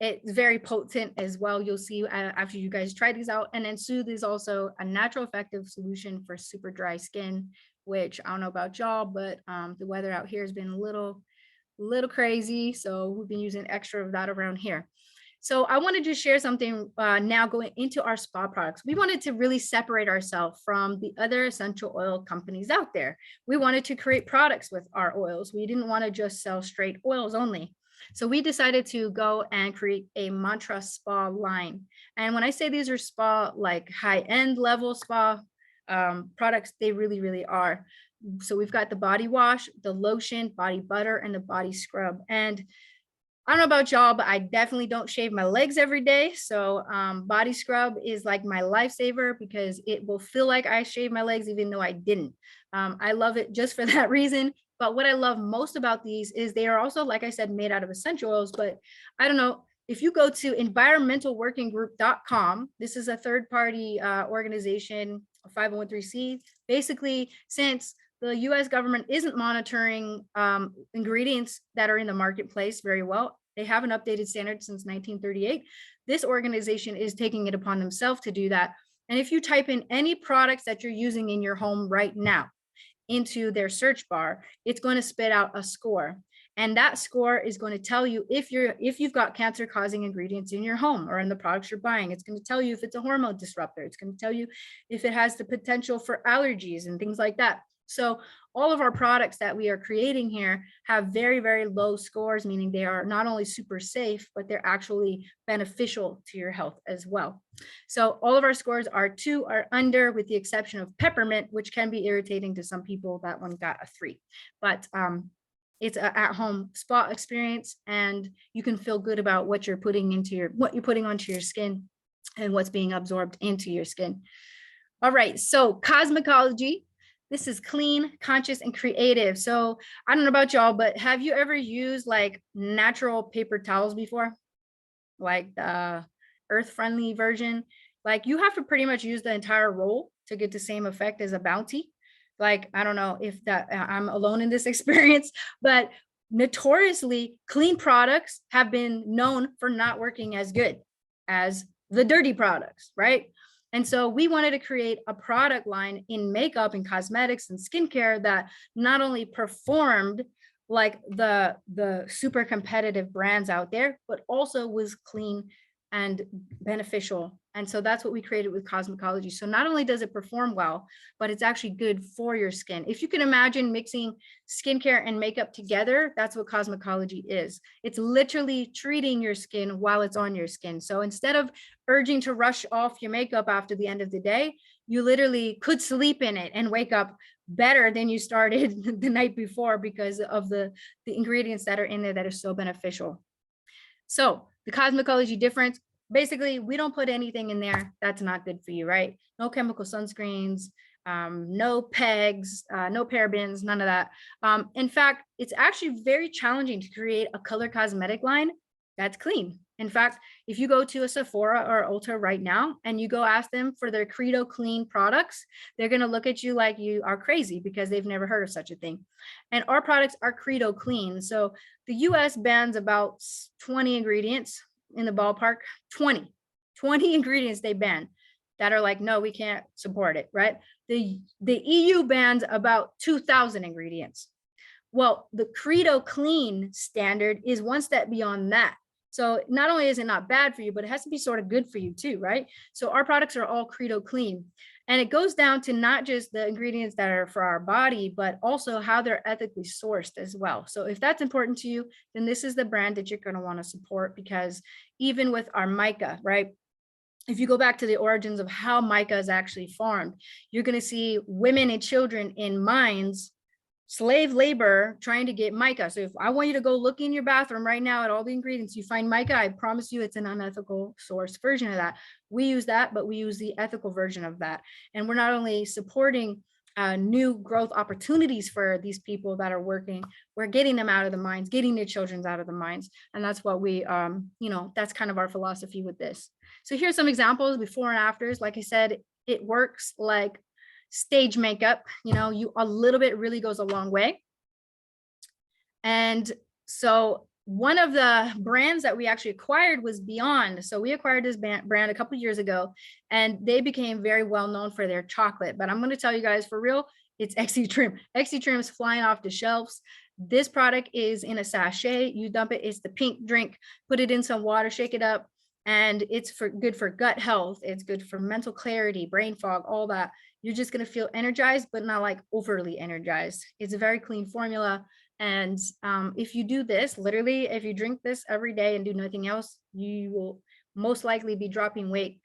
It's very potent as well. You'll see after you guys try these out. And then Soothe is also a natural effective solution for super dry skin, which I don't know about y'all, but the weather out here has been a little crazy. So we've been using extra of that around here. So I wanted to share something now going into our spa products. We wanted to really separate ourselves from the other essential oil companies out there. We wanted to create products with our oils. We didn't want to just sell straight oils only. So we decided to go and create a Mantra spa line. And when I say these are spa, like high-end level spa products, they really, really are. So we've got the body wash, the lotion, body butter, and the body scrub. And I don't know about y'all, but I definitely don't shave my legs every day. So body scrub is like my lifesaver because it will feel like I shaved my legs even though I didn't. I love it just for that reason. But what I love most about these is they are also, like I said, made out of essential oils. But I don't know, if you go to environmentalworkinggroup.com, this is a third-party organization, a 501(c)(3). Basically, since the US government isn't monitoring ingredients that are in the marketplace very well, they haven't updated standards since 1938. This organization is taking it upon themselves to do that. And if you type in any products that you're using in your home right now into their search bar, it's going to spit out a score. And that score is going to tell you if you've got cancer causing ingredients in your home or in the products you're buying. It's going to tell you if it's a hormone disruptor. It's going to tell you if it has the potential for allergies and things like that. So all of our products that we are creating here have very, very low scores, meaning they are not only super safe, but they're actually beneficial to your health as well. So all of our scores are 2 or under, with the exception of peppermint, which can be irritating to some people. That one got a 3, but it's an at-home spa experience, and you can feel good about what you're putting onto your skin and what's being absorbed into your skin. All right, so cosmetology. This is clean, conscious, and creative. So I don't know about y'all, but have you ever used like natural paper towels before? Like the earth-friendly version? Like you have to pretty much use the entire roll to get the same effect as a Bounty. Like, I don't know if that I'm alone in this experience, but notoriously clean products have been known for not working as good as the dirty products, right? And so we wanted to create a product line in makeup and cosmetics and skincare that not only performed like the super competitive brands out there, but also was clean, and beneficial. And so that's what we created with Cosmecology. So not only does it perform well, but it's actually good for your skin. If you can imagine mixing skincare and makeup together, that's what Cosmecology is. It's literally treating your skin while it's on your skin. So instead of urging to rush off your makeup after the end of the day, you literally could sleep in it and wake up better than you started the night before because of the ingredients that are in there that are so beneficial. So the Cosmecology difference, basically, we don't put anything in there that's not good for you, right? No chemical sunscreens, no pegs, no parabens, none of that. In fact, it's actually very challenging to create a color cosmetic line that's clean. In fact, if you go to a Sephora or Ulta right now and you go ask them for their Credo Clean products, they're going to look at you like you are crazy because they've never heard of such a thing. And our products are Credo Clean. So the US bans about 20 ingredients in the ballpark, 20 ingredients they ban that are like, no, we can't support it, right? The EU bans about 2,000 ingredients. Well, the Credo Clean standard is one step beyond that. So not only is it not bad for you, but it has to be sort of good for you too, right? So our products are all Credo Clean. And it goes down to not just the ingredients that are for our body, but also how they're ethically sourced as well. So if that's important to you, then this is the brand that you're going to want to support, because even with our mica, right? If you go back to the origins of how mica is actually formed, you're going to see women and children in mines, slave labor, trying to get mica. So if I want you to go look in your bathroom right now at all the ingredients, you find mica, I promise you it's an unethical source version of that. We use that, but we use the ethical version of that. And we're not only supporting new growth opportunities for these people that are working, we're getting them out of the mines, getting their children out of the mines. And that's what we, that's kind of our philosophy with this. So here's some examples, before and afters. Like I said, it works like stage makeup, a little bit really goes a long way. And so one of the brands that we actually acquired was Beyond. So we acquired this brand a couple of years ago, and they became very well known for their chocolate. But I'm going to tell you guys, for real, it's Exi Trim. Exi Trim is flying off the shelves. This product is in a sachet. You dump it. It's the pink drink. Put it in some water, shake it up. And it's good for gut health. It's good for mental clarity, brain fog, all that. You're just going to feel energized, but not like overly energized. It's a very clean formula. And if you do this, literally, if you drink this every day and do nothing else, you will most likely be dropping weight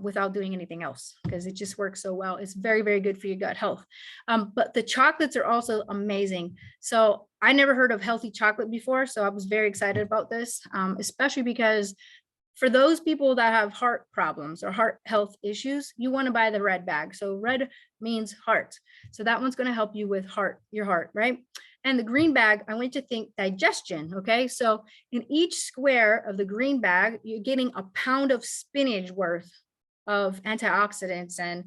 without doing anything else, because it just works so well. It's very, very good for your gut health. But the chocolates are also amazing. So I never heard of healthy chocolate before. So I was very excited about this, especially because for those people that have heart problems or heart health issues, you want to buy the red bag. So red means heart. So that one's going to help you with your heart, right? And the green bag, I want you to think digestion. Okay. So in each square of the green bag, you're getting a pound of spinach worth of antioxidants and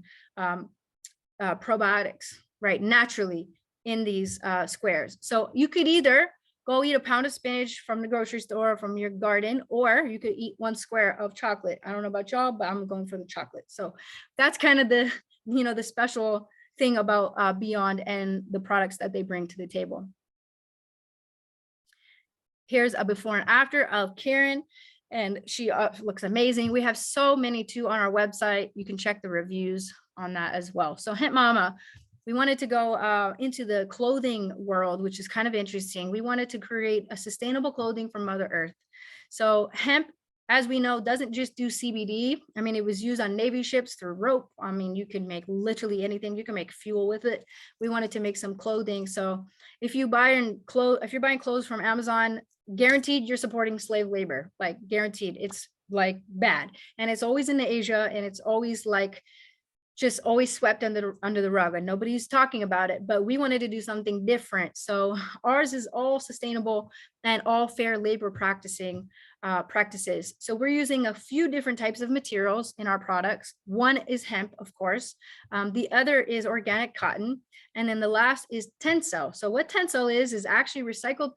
probiotics, right? Naturally in these squares. So you could either go eat a pound of spinach from the grocery store or from your garden, or you could eat 1 square of chocolate. I don't know about y'all, but I'm going for the chocolate. So that's kind of the, the special thing about Beyond and the products that they bring to the table. Here's a before and after of Karen, and she looks amazing. We have so many too on our website. You can check the reviews on that as well. So Hemp Mama, we wanted to go into the clothing world, which is kind of interesting. We wanted to create a sustainable clothing from Mother Earth. So hemp, as we know, doesn't just do CBD. I mean, it was used on Navy ships through rope. I mean, you can make literally anything. You can make fuel with it. We wanted to make some clothing. So if you're buying clothes from Amazon, guaranteed you're supporting slave labor, like guaranteed. It's like bad. And it's always in Asia, and it's always like just always swept under the rug, and nobody's talking about it. But we wanted to do something different. So ours is all sustainable and all fair labor practices. So we're using a few different types of materials in our products. One is hemp, of course. The other is organic cotton. And then the last is Tencel. So what Tencel is actually recycled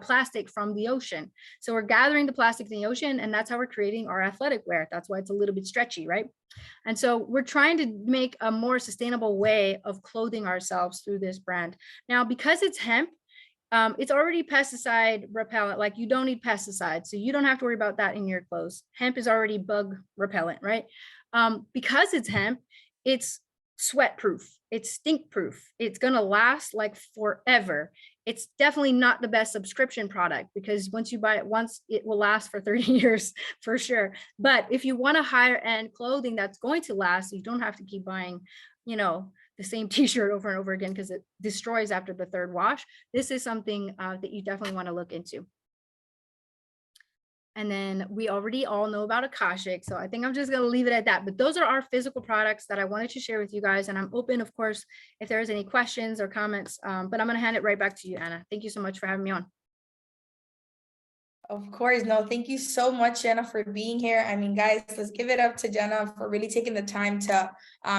plastic from the ocean. So we're gathering the plastic in the ocean, and that's how we're creating our athletic wear. That's why it's a little bit stretchy, right? And so we're trying to make a more sustainable way of clothing ourselves through this brand. Now, because it's hemp, It's already pesticide repellent. Like you don't need pesticides, so you don't have to worry about that in your clothes. Hemp is already bug repellent, right? Because it's hemp, it's sweat proof, it's stink proof, it's gonna last like forever. It's definitely not the best subscription product, because once you buy it once, it will last for 30 years for sure. But if you want a higher end clothing that's going to last, you don't have to keep buying, you know, the same t-shirt over and over again because it destroys after the third wash. This is something that you definitely want to look into. And then we already all know about Akashic, so I think I'm just going to leave it at that. But those are our physical products that I wanted to share with you guys. And I'm open, of course, if there's any questions or comments, but I'm going to hand it right back to you, Anna. Thank you so much for having me on. Of course. No, thank you so much, Jenna, for being here. I mean, guys, let's give it up to Jenna for really taking the time to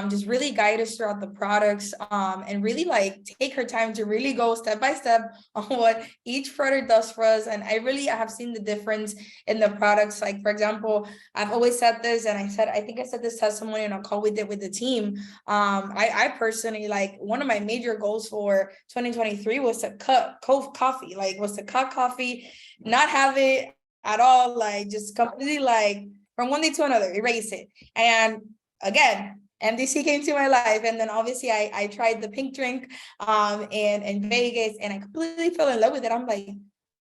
just really guide us throughout the products and really like take her time to really go step by step on what each product does for us. And I have seen the difference in the products. Like, for example, I've always said this, and I think I said this testimony in a call we did with the team. I personally, like, one of my major goals for 2023 was to cut coffee, not have it at all, like just completely, like from one day to another, erase it. And again, MDC came to my life, and then obviously I tried the pink drink in Vegas, and I completely fell in love with it. I'm like,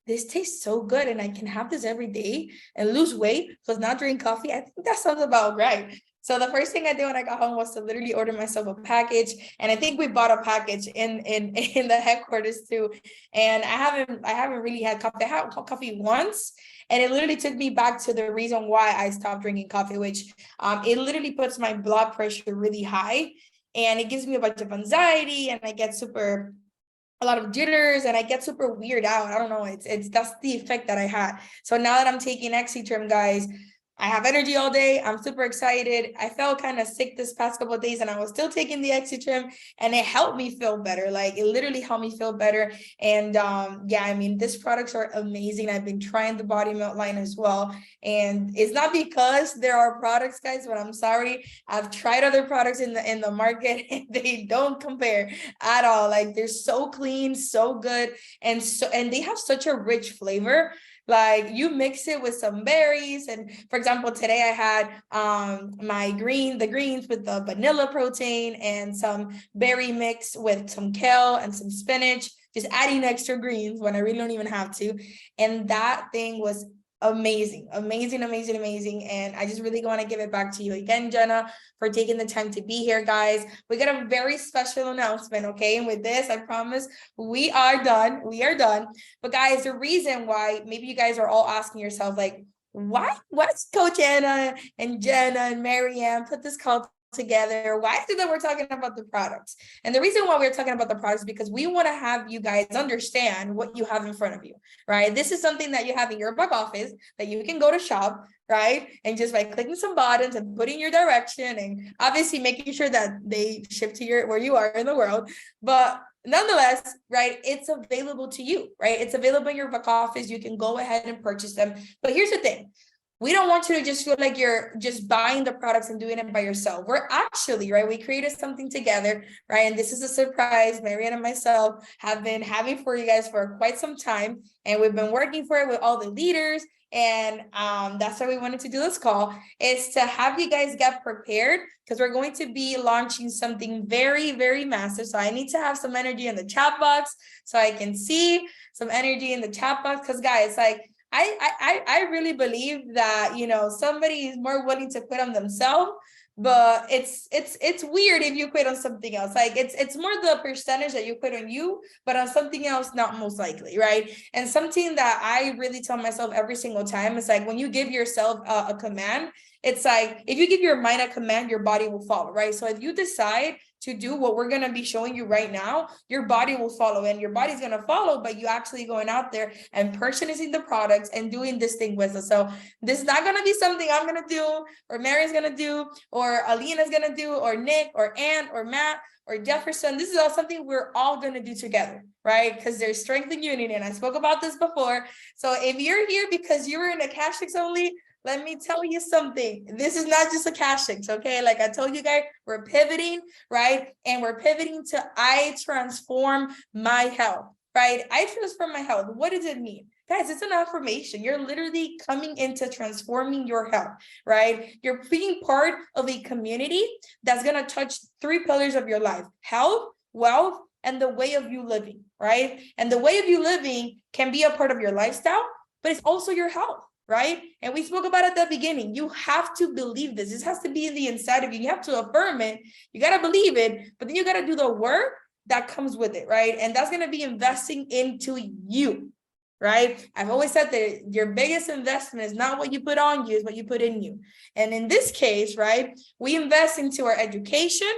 this tastes so good, and I can have this every day and lose weight plus not drink coffee. I think that sounds about right. So the first thing I did when I got home was to literally order myself a package. And I think we bought a package in the headquarters too. And I haven't really had coffee. I had coffee once, and it literally took me back to the reason why I stopped drinking coffee, which it literally puts my blood pressure really high, and it gives me a bunch of anxiety, and I get a lot of jitters, and I get super weird out. I don't know. That's the effect that I had. So now that I'm taking Trim, guys, I have energy all day. I'm super excited. I felt kind of sick this past couple of days, and I was still taking the Trim, and it helped me feel better. Like, it literally helped me feel better. And yeah, I mean, these products are amazing. I've been trying the body melt line as well. And it's not because there are products, guys, but I'm sorry. I've tried other products in the market, and they don't compare at all. Like, they're so clean, so good, and they have such a rich flavor. Like, you mix it with some berries, and for example, today I had the greens with the vanilla protein and some berry mix with some kale and some spinach, just adding extra greens when I really don't even have to. And that thing was amazing. And I just really want to give it back to you again, Jenna, for taking the time to be here, guys. We got a very special announcement, okay? And with this, I promise we are done. But guys, the reason why maybe you guys are all asking yourself, like, what's Coach Anna and Jenna and Marianne put this call together? Why is it that we're talking about the products? And the reason why we're talking about the products is because we want to have you guys understand what you have in front of you, right? This is something that you have in your back office that you can go to shop, right? And just by clicking some buttons and putting your direction, and obviously making sure that they ship to where you are in the world. But nonetheless, right, it's available to you, right? It's available in your back office. You can go ahead and purchase them. But here's the thing. We don't want you to just feel like you're just buying the products and doing it by yourself. We're actually, right, we created something together, right? And this is a surprise Marianne and myself have been having for you guys for quite some time. And we've been working for it with all the leaders. And that's why we wanted to do this call, is to have you guys get prepared, because we're going to be launching something very, very massive. So I need to have some energy in the chat box so I can see some energy in the chat box. Because guys, like, I really believe that, you know, somebody is more willing to quit on themselves, but it's weird if you quit on something else. Like, it's more the percentage that you quit on you, but on something else, not most likely, right? And something that I really tell myself every single time is, like, when you give yourself a command, it's like, if you give your mind a command, your body will follow, right? So if you decide to do what we're going to be showing you right now, your body will follow, and your body's going to follow, but you actually going out there and purchasing the products and doing this thing with us. So this is not going to be something I'm going to do, or Mary's going to do, or Alina's going to do, or Nick, or Ann, or Matt, or Jefferson. This is all something we're all going to do together, right? Because there's strength in unity. And I spoke about this before. So if you're here because you were in a cash fix only, let me tell you something. This is not just a cash fix, okay? Like I told you guys, we're pivoting, right? And we're pivoting to iTransform My Health. right? I transform my health. What does it mean? Guys, it's an affirmation. You're literally coming into transforming your health, right? You're being part of a community that's going to touch 3 pillars of your life: health, wealth, and the way of you living, right? And the way of you living can be a part of your lifestyle, but it's also your health, right? And we spoke about it at the beginning. You have to believe this. This has to be in the inside of you. You have to affirm it. You got to believe it, but then you got to do the work that comes with it, right? And that's going to be investing into you, right? I've always said that your biggest investment is not what you put on you, is what you put in you. And in this case, right, we invest into our education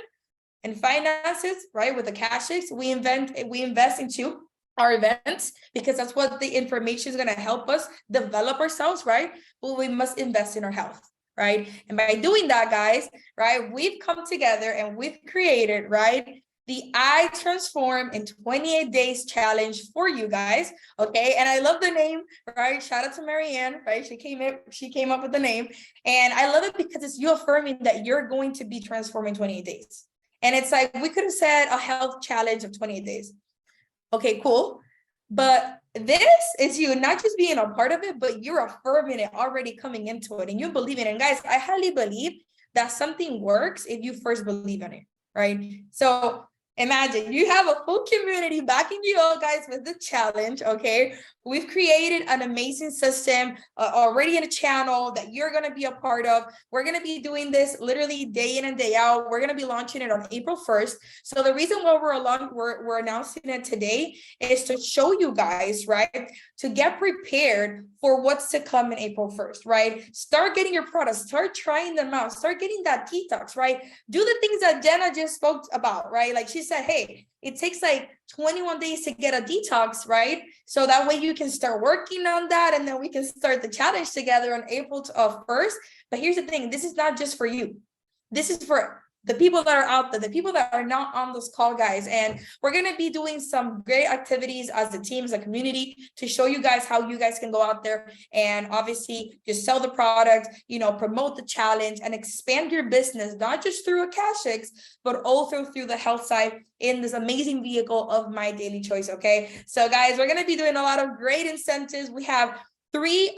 and finances, right? With the cash, we invest into our events, because that's what the information is going to help us develop ourselves, right? But we must invest in our health, right? And by doing that, guys, right, we've come together and we've created, right, the iTransform in 28 days challenge for you guys. Okay. And I love the name, right? Shout out to Marianne, right? She came up with the name. And I love it because it's you affirming that you're going to be transformed in 28 days. And it's like, we could have said a health challenge of 28 days. Okay, cool. But this is you not just being a part of it, but you're affirming it, already coming into it, and you believe in it. And guys, I highly believe that something works if you first believe in it, right? So imagine you have a full community backing you all, guys, with the challenge. Okay, we've created an amazing system already in a channel that you're going to be a part of. We're going to be doing this literally day in and day out. We're going to be launching it on April 1st. So the reason why we're announcing it today is to show you guys, right, to get prepared for what's to come in April 1st, right? Start getting your products, start trying them out, start getting that detox, right? Do the things that Jenna just spoke about, right? Like she said, hey, it takes like 21 days to get a detox, right? So that way you can start working on that, and then we can start the challenge together on April 1st. But here's the thing, this is not just for you. This is for the people that are out there, the people that are not on this call, guys. And we're going to be doing some great activities as a team, as a community, to show you guys how you guys can go out there and obviously just sell the product, you know, promote the challenge and expand your business, not just through Akashics, but also through the health side in this amazing vehicle of My Daily Choice. Okay. So guys, we're going to be doing a lot of great incentives. We have 3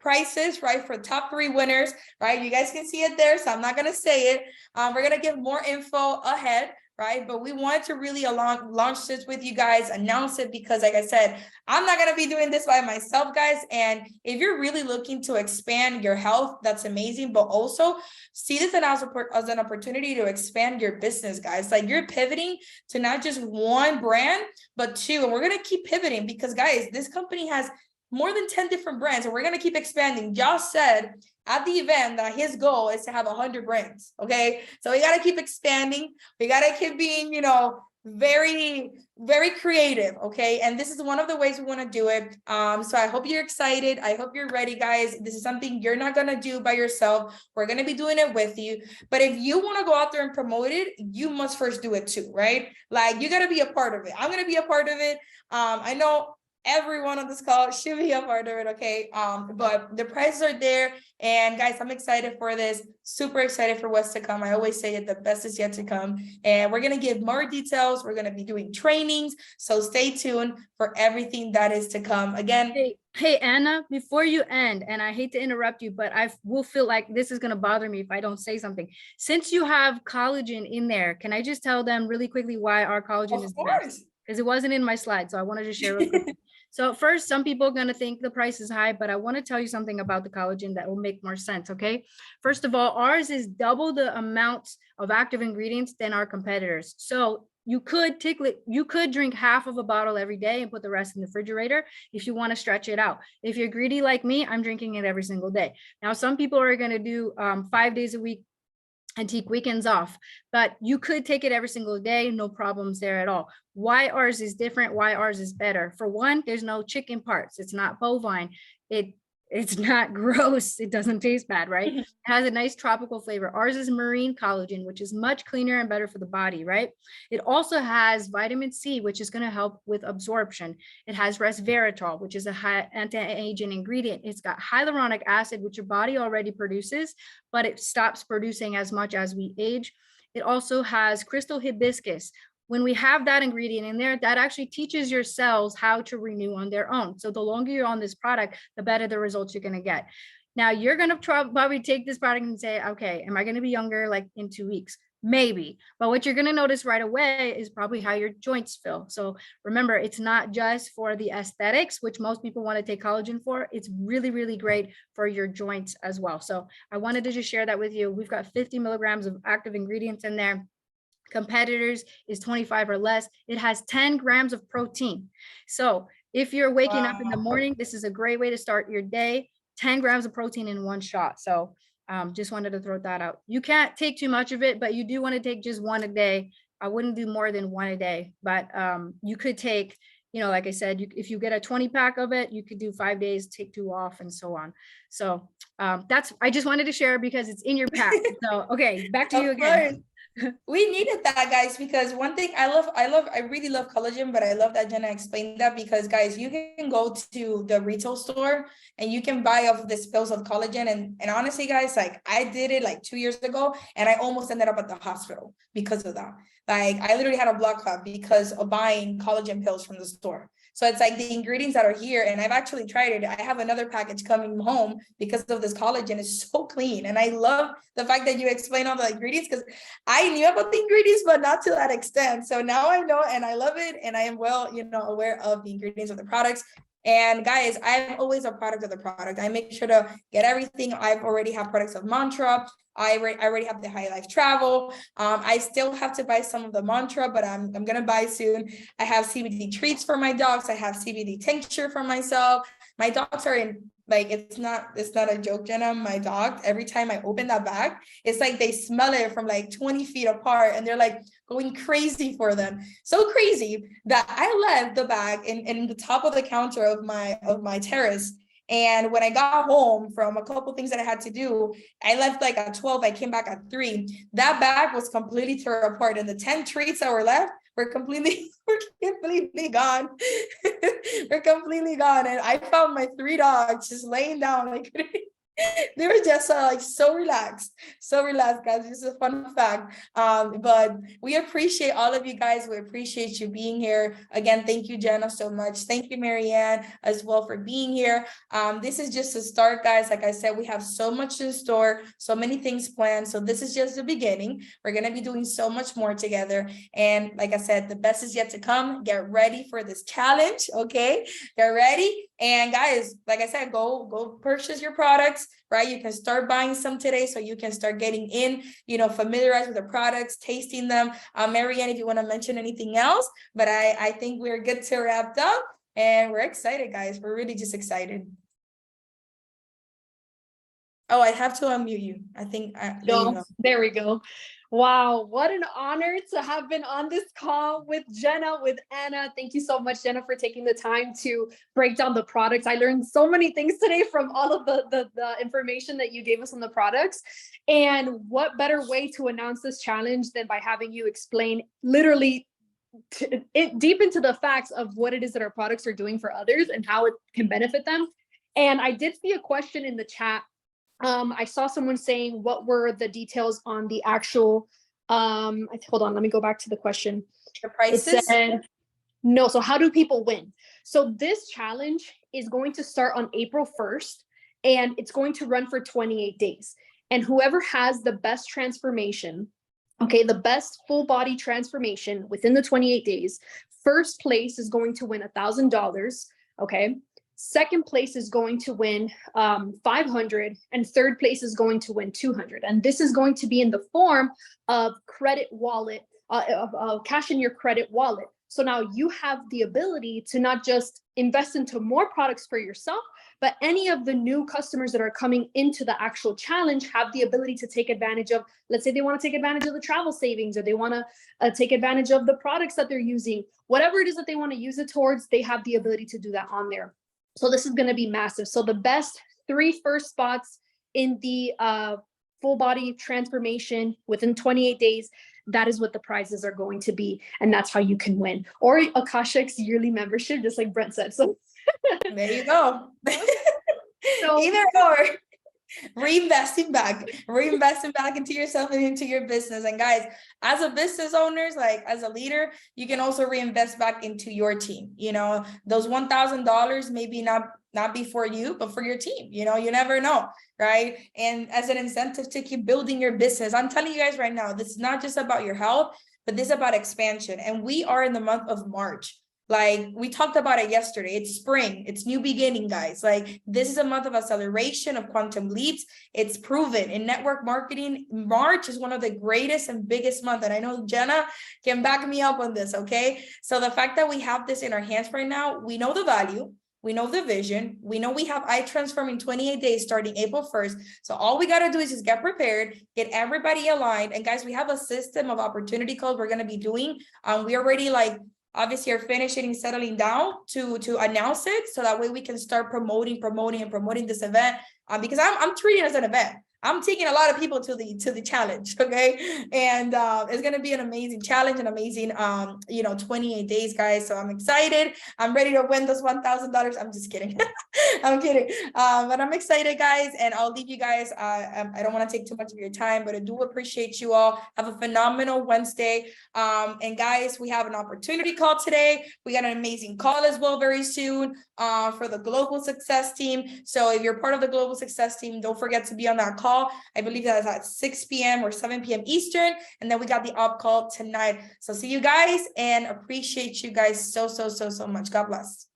prices, right, for top 3 winners, right? You guys can see it there, so I'm not going to say it. We're going to give more info ahead, right? But we wanted to really launch this with you guys, announce it, because like I said, I'm not going to be doing this by myself, guys. And if you're really looking to expand your health, that's amazing. But also see this as an opportunity to expand your business, guys. Like, you're pivoting to not just one brand, but 2. And we're going to keep pivoting because, guys, this company has more than 10 different brands, and we're going to keep expanding. Josh said at the event that his goal is to have 100 brands. Okay. So we got to keep expanding. We got to keep being, you know, very, very creative. Okay. And this is one of the ways we want to do it. So I hope you're excited. I hope you're ready, guys. This is something you're not going to do by yourself. We're going to be doing it with you. But if you want to go out there and promote it, you must first do it too, right? Like, you got to be a part of it. I'm going to be a part of it. I know everyone on this call should be a part of it, okay? But the prizes are there, and guys, I'm excited for this. Super excited for what's to come. I always say it, the best is yet to come, and we're gonna give more details. We're gonna be doing trainings, so stay tuned for everything that is to come. Again, Hey Anna, before you end, and I hate to interrupt you, but I will feel like this is gonna bother me if I don't say something. Since you have collagen in there, can I just tell them really quickly why our collagen is the best? Because it wasn't in my slide, so I wanted to share real quick. So first, some people are going to think the price is high, but I want to tell you something about the collagen that will make more sense, okay? First of all, ours is double the amount of active ingredients than our competitors. So you could drink half of a bottle every day and put the rest in the refrigerator if you want to stretch it out. If you're greedy like me, I'm drinking it every single day. Now, some people are going to do 5 days a week and take weekends off, but you could take it every single day, no problems there at all. Why ours is different, why ours is better? For one, there's no chicken parts. It's not bovine. It's not gross. It doesn't taste bad, right? It has a nice tropical flavor. Ours is marine collagen, which is much cleaner and better for the body, right? It also has vitamin C, which is going to help with absorption. It has resveratrol, which is a high anti-aging ingredient. It's got hyaluronic acid, which your body already produces, but it stops producing as much as we age. It also has crystal hibiscus. when we have that ingredient in there, that actually teaches your cells how to renew on their own. So the longer you're on this product, the better the results you're going to get. Now you're going to probably take this product and say, okay, am I going to be younger like in 2 weeks? Maybe, but what you're going to notice right away is probably how your joints feel. So remember, it's not just for the aesthetics, which most people want to take collagen for. It's really, really great for your joints as well. So I wanted to just share that with you. We've got 50 milligrams of active ingredients in there. Competitors is 25 or less. It has 10 grams of protein. So if you're waking up in the morning, this is a great way to start your day. 10 grams of protein in one shot. So just wanted to throw that out. You can't take too much of it, but you do want to take just one a day. I wouldn't do more than one a day, but you could take, like I said, if you get a 20 pack of it, you could do 5 days, take 2 off, and so on. So I just wanted to share because it's in your pack. So, okay, back to you again. We needed that, guys, because one thing I really love collagen, but I love that Jenna explained that, because guys, you can go to the retail store and you can buy off this pills of collagen. And honestly, guys, like I did it like 2 years ago and I almost ended up at the hospital because of that. Like I literally had a blood clot because of buying collagen pills from the store. So it's like the ingredients that are here, and I've actually tried it. I have another package coming home because of this collagen. It's so clean. And I love the fact that you explain all the ingredients, because I knew about the ingredients, but not to that extent. So now I know, and I love it. And I am well, aware of the ingredients of the products. And guys, I'm always a product of the product. I make sure to get everything. I've already have products of Mantra. I already have the High Life Travel. I still have to buy some of the Mantra, but I'm gonna buy soon. I have CBD treats for my dogs. I have CBD tincture for myself. My dogs are in, like, it's not a joke, Jenna. My dog, every time I open that bag, it's like they smell it from like 20 feet apart, and they're like going crazy for them. So crazy that I left the bag in the top of the counter of my terrace. And when I got home from a couple things that I had to do, I left like at 12, I came back at 3. That bag was completely torn apart, and the 10 treats that were left were completely gone. We're completely gone. And I found my 3 dogs just laying down, like they were just so relaxed, guys. This is a fun fact. But we appreciate all of you guys. We appreciate you being here again. Thank you, Jenna, so much. Thank you, Marianne, as well, for being here. This is just a start, guys. Like I said, we have so much in store, so many things planned. So this is just the beginning. We're going to be doing so much more together. And like I said, the best is yet to come. Get ready for this challenge. Okay, get ready. And guys, like I said, go purchase your products, right? You can start buying some today, so you can start getting in, familiarized with the products, tasting them. Marianne, if you want to mention anything else, but I think we're good to wrap up, and we're excited, guys. We're really just excited. Oh, I have to unmute you. I think there we go. Wow, what an honor to have been on this call with Jenna, with Anna. Thank you so much, Jenna, for taking the time to break down the products. I learned so many things today from all of the information that you gave us on the products. And what better way to announce this challenge than by having you explain literally deep into the facts of what it is that our products are doing for others and how it can benefit them. And I did see a question in the chat. I saw someone saying, what were the details on the actual, hold on, let me go back to the question. The prices? It said, no, so how do people win? So this challenge is going to start on April 1st, and it's going to run for 28 days. And whoever has the best transformation, okay, the best full body transformation within the 28 days, first place is going to win $1,000, okay? Second place is going to win $500, and third place is going to win $200. And this is going to be in the form of credit wallet, of cash in your credit wallet. So now you have the ability to not just invest into more products for yourself, but any of the new customers that are coming into the actual challenge have the ability to take advantage of, let's say they want to take advantage of the travel savings, or they want to take advantage of the products that they're using, whatever it is that they want to use it towards, they have the ability to do that on there. So this is going to be massive. So the best 3 first spots in the full body transformation within 28 days, that is what the prizes are going to be. And that's how you can win. Or Akashic's yearly membership, just like Brent said. So there you go. So either or. reinvesting back into yourself and into your business. And guys, as a business owners, like as a leader, you can also reinvest back into your team. You know, those $1,000 maybe not be for you, but for your team. You know, you never know, right? And as an incentive to keep building your business, I'm telling you guys right now, this is not just about your health, but this is about expansion. And we are in the month of March. Like we talked about it yesterday, it's spring, it's new beginning, guys. Like this is a month of acceleration, of quantum leaps. It's proven in network marketing. March is one of the greatest and biggest months. And I know Jenna can back me up on this, okay? So the fact that we have this in our hands right now, we know the value, we know the vision, we know we have iTransform in 28 days starting April 1st. So all we got to do is just get prepared, get everybody aligned. And guys, we have a system of opportunity calls we're going to be doing. We already like, obviously are finishing and settling down to announce it. So that way we can start promoting this event. Because I'm treating it as an event. I'm taking a lot of people to the challenge, okay? And it's gonna be an amazing challenge, an amazing 28 days, guys. So I'm excited. I'm ready to win those $1,000. I'm just kidding. I'm kidding. But I'm excited, guys, and I'll leave you guys. I don't want to take too much of your time, but I do appreciate you all. Have a phenomenal Wednesday. And guys, we have an opportunity call today. We got an amazing call as well very soon for the global success team. So if you're part of the global success team, don't forget to be on that call. I believe that is at 6 p.m. or 7 p.m. Eastern. And then we got the op call tonight. So see you guys and appreciate you guys so much. God bless.